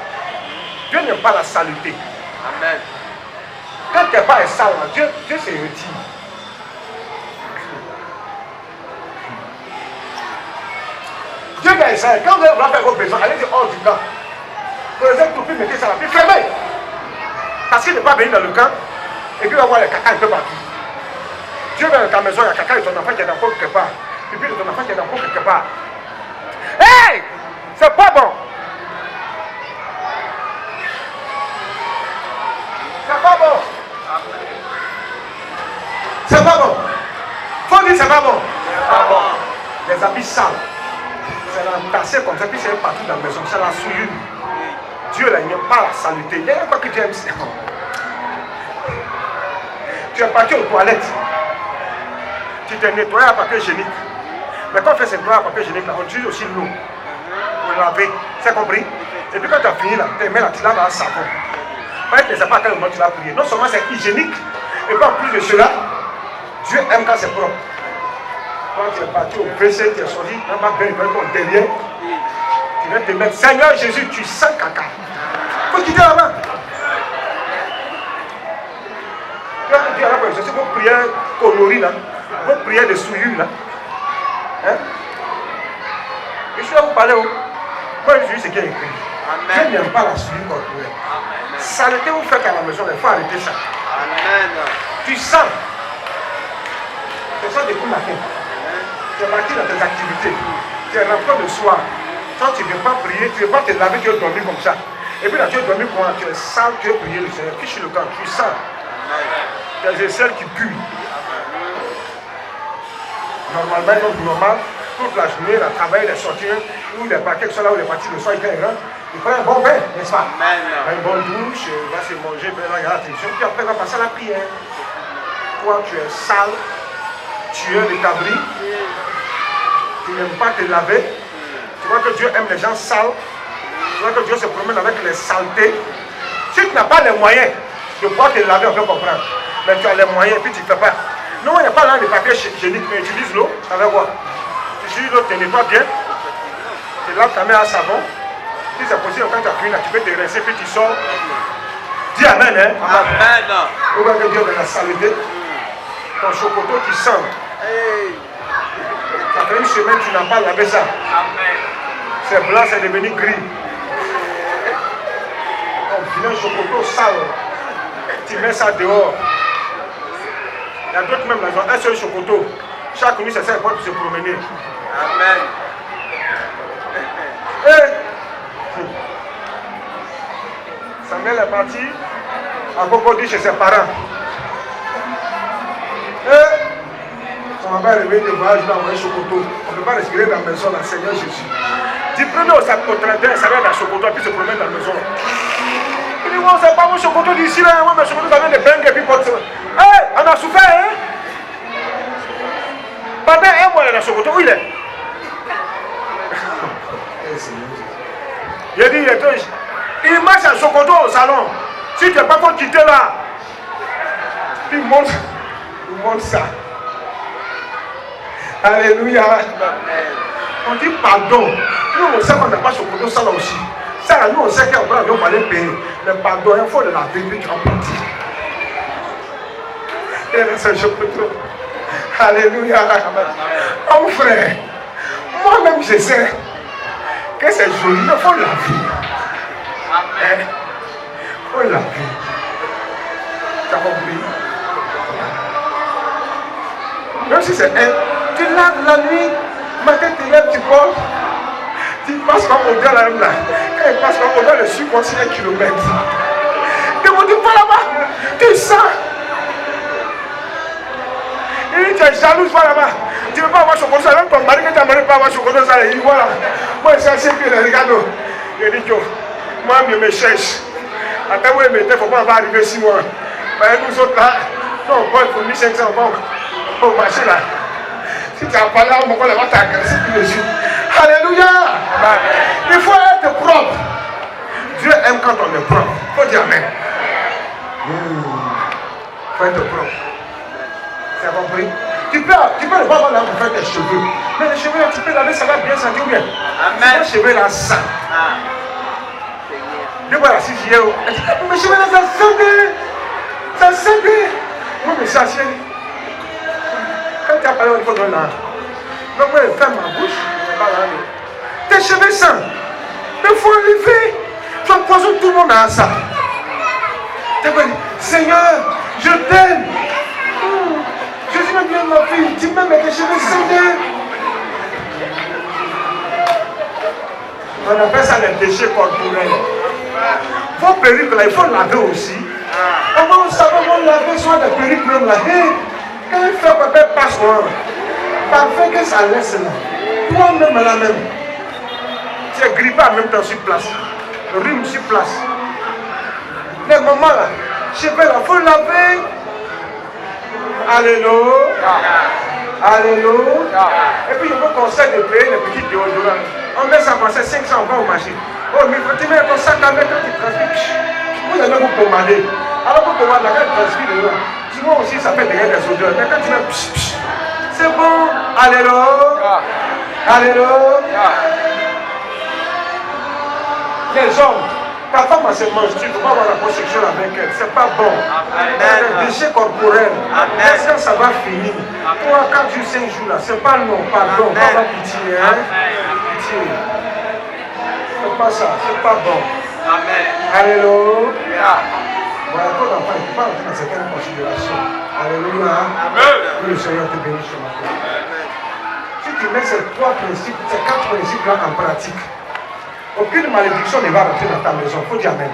Dieu n'aime pas la saleté. Amen. Quand tes pas est sale, Dieu se retire. Dieu est sale. Quand vous allez faire vos besoins, allez dire hors du camp. Creusez tout, puis mettez ça là, puis fermez. Parce qu'il n'est pas venu dans le camp, et puis il va voir les caca un peu partout. Dieu va dans ta maison, il y a caca de ton enfant qui est dans quelque part. Et puis de ton enfant qui est dans quelque part. Hey! C'est pas bon! C'est pas bon! C'est pas bon! Faut dire c'est pas bon! C'est pas bon! Les habits sales. C'est l'entassé comme ça, puis c'est partout dans la maison. C'est la souillure. Dieu là, il n'aime pas la saleté. Il y a quoi que Dieu aime. Tu es parti aux toilettes. Tu t'es nettoyé à papier hygiénique. Mais quand on fait ce nettoyage à papier hygiénique, là, on utilise aussi l'eau pour laver. C'est compris? Et puis quand tu as fini là, tu mets là, tu laves à un savon. Peut-être que tu ne sais pas à quel moment tu l'as prié. Non seulement c'est hygiénique, et puis en plus de cela, Dieu aime quand c'est propre. Quand tu es parti au WC, tu es sorti, on va bien ton derrière. Tu viens te mettre, Seigneur Jésus, tu sens caca. Il faut quitter là-bas. Tu vas te dire à la personne, c'est vos prières coloris là, vos prières de souillure là. Hein? Je suis là pour parler. Moi je dis ce qui est écrit. Amen. Je n'aime pas la souillure corporelle. Saleté vous faites à la maison, il faut arrêter ça. Amen. Tu sens. Tu sens des coups matin. Tu es parti dans tes activités. Tu es rentré le soir. Quand tu ne veux pas prier, tu ne veux pas te laver, tu veux dormir comme ça. Et puis là, tu veux dormir comment? Tu es sale, tu veux prier le Seigneur. Fiche le camp, tu es sale. Tu as des aisselles qui puent. normalement, donc normal, toute la journée, il a travaillé, il est sorti, ou il est parti, quelque chose là où il est parti le soir, il rentre, il prend un bon bain, n'est-ce pas? Une bonne douche, il va se manger, il va regarder la télévision, puis après il va passer à la prière. Toi, tu es sale, tu es l'établi, tu n'aimes pas te laver, tu vois que Dieu aime les gens sales, tu vois que Dieu se promène avec les saletés. Si tu n'as pas les moyens de pouvoir te laver, on peut comprendre. Mais tu as les moyens, puis tu ne fais pas. Non, il n'y a pas là de papier hygiénique, mais utilise l'eau, ça va voir. Tu utilises l'eau, tu nettoies bien, tu laves ta main à savon. Si c'est possible, quand tu as fini, tu peux te rincer, puis tu sors. Dis Amen, hein? Amen. On voit que Dieu est dans la saleté. Ton chocoto qui sent. Ça fait une semaine, tu n'as pas lavé ça. C'est blanc, c'est devenu gris. On finit un chocoto sale. Tu mets ça dehors. Il y a d'autres même là, un seul chocoto. Chaque nuit, c'est ça pour se promener. Amen. Samuel est parti à Cocody chez ses parents. On va réveiller des voyages, il va envoyer chocoto. On ne peut pas respirer dans la maison, là, Seigneur Jésus. Dis, prenez au 31, ça vient dans le chocoto, puis se promène dans la maison. Il dit, oh, c'est pas mon chocoto d'ici, là. Moi, mes chocotos, ça vient de Bengue, et puis porte. On a souffert, hein? Pendant un mois, il est dans le chocoto, où il est? Il a dit, il marche à chocoto au salon. Si tu n'es pas pour quitter là, il monte ça. Alléluia. On dit pardon. Nous, on sait qu'on n'a pas chocoto ça là aussi. Ça là, nous, on sait qu'on va aller payer. Mais pardon, il faut de la vérité, tu vas partir. Et là, c'est chocoto. Alléluia. Mon frère, moi-même, je sais que c'est joli, mais il faut la vie. Il faut la vie. Tu as compris? Même si c'est tu laves la nuit, matin tu lèves, tu portes, tu passes comme au là. Quand il passe comme au le sucre aussi 1 kilomètre. Et on dit, va là-bas, tu sens. Et tu es jalouse, va là-bas. Tu ne veux pas avoir chocolat, même ton mari que tu as marié pas avoir chocolat, ça. Il dit, voilà, moi je suis assez bien, regarde. Il dit, moi je me cherche. Attends, moi, il ne faut pas arriver 6 mois. Mais nous autres là, non, il faut 1500 francs. Au marché là. Si tu as parlé à mon collègue, tu as agressé tous les jours. Alléluia. Il faut être propre. Dieu aime quand on est propre. Il faut dire Amen. Il faut être propre. Tu as compris? Tu peux ne pas avoir là pour faire tes cheveux. Mais les cheveux là, tu peux laver, ça va bien sentir bien. Amen. Les cheveux là, ça. Je vois la 6 hier. Elle dit, mes cheveux là, ça sent. Ça sent. Moi, mais ça, c'est. Quand tu as parlé au niveau de là, donc moi je ferme ma bouche, tes cheveux sang, il faut enlever, tu empoisonnes tout le monde à ça. Tu vas dire, Seigneur, je t'aime. Jésus m'a bien ma fille, tu m'aimes avec tes cheveux sang. On appelle ça les déchets corporels. Vos perruques là, il faut laver aussi. Avant, ça va laver soit des perruques même là. Quand il fait papa passe moi, parfait que ça laisse là. Toi-même là même. Tu es grippé en même temps sur place. Rhume sur place. Les mamans là, je vais là, il faut laver. Alléluia. Alléluia. Et puis je vous conseille de payer les petits déodorants. On met ça pour 500 francs au marché. Oh, mais quand tu mets ton sac avec quand tu transpires, vous allez vous pommader. Alors vous pommade là, quand tu transpires dedans. Moi aussi, ça fait des odeurs. Mais quand tu mets c'est bon. Alléluia. Alléluia. Les hommes, ta femme elle se mange, tu ne peux pas avoir la construction avec elle. C'est pas bon. Les déchets corporels. Est-ce que ça va finir? 3, 4 jours, 5 jours là. C'est pas non, pardon. Pas pitié. Hein? Pitié. C'est pas ça. C'est pas bon. Amen. Alléluia. Voilà, ton enfant, il ne peut pas entrer dans certaines considérations. Alléluia. Que le Seigneur te bénisse ce matin. Si tu mets ces 3 principes, ces 4 principes-là en pratique, aucune malédiction ne va rentrer dans ta maison. Il faut dire Amen.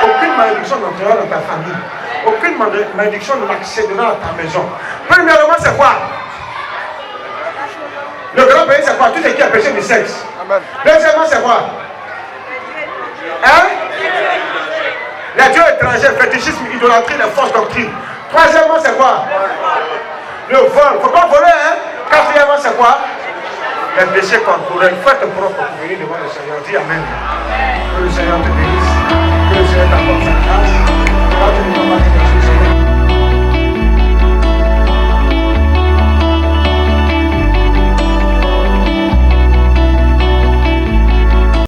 Aucune malédiction n'entrera dans ta famille. Aucune malédiction n'accédera à ta maison. Premièrement, c'est quoi? Le grand pays, c'est quoi? Tout ce qui est péché du sexe. Amen. Deuxièmement, c'est quoi? Hein? Les dieux étrangers, fétichisme, idolâtrie, les fausses doctrines. Troisièmement, c'est quoi? Le vol. Il ne faut pas voler, hein? Quatrièmement, c'est quoi? Les péchés corporels. Faites propre pour venir devant le Seigneur. Dis Amen. Que le Seigneur te bénisse. Que le Seigneur t'apporte sa grâce.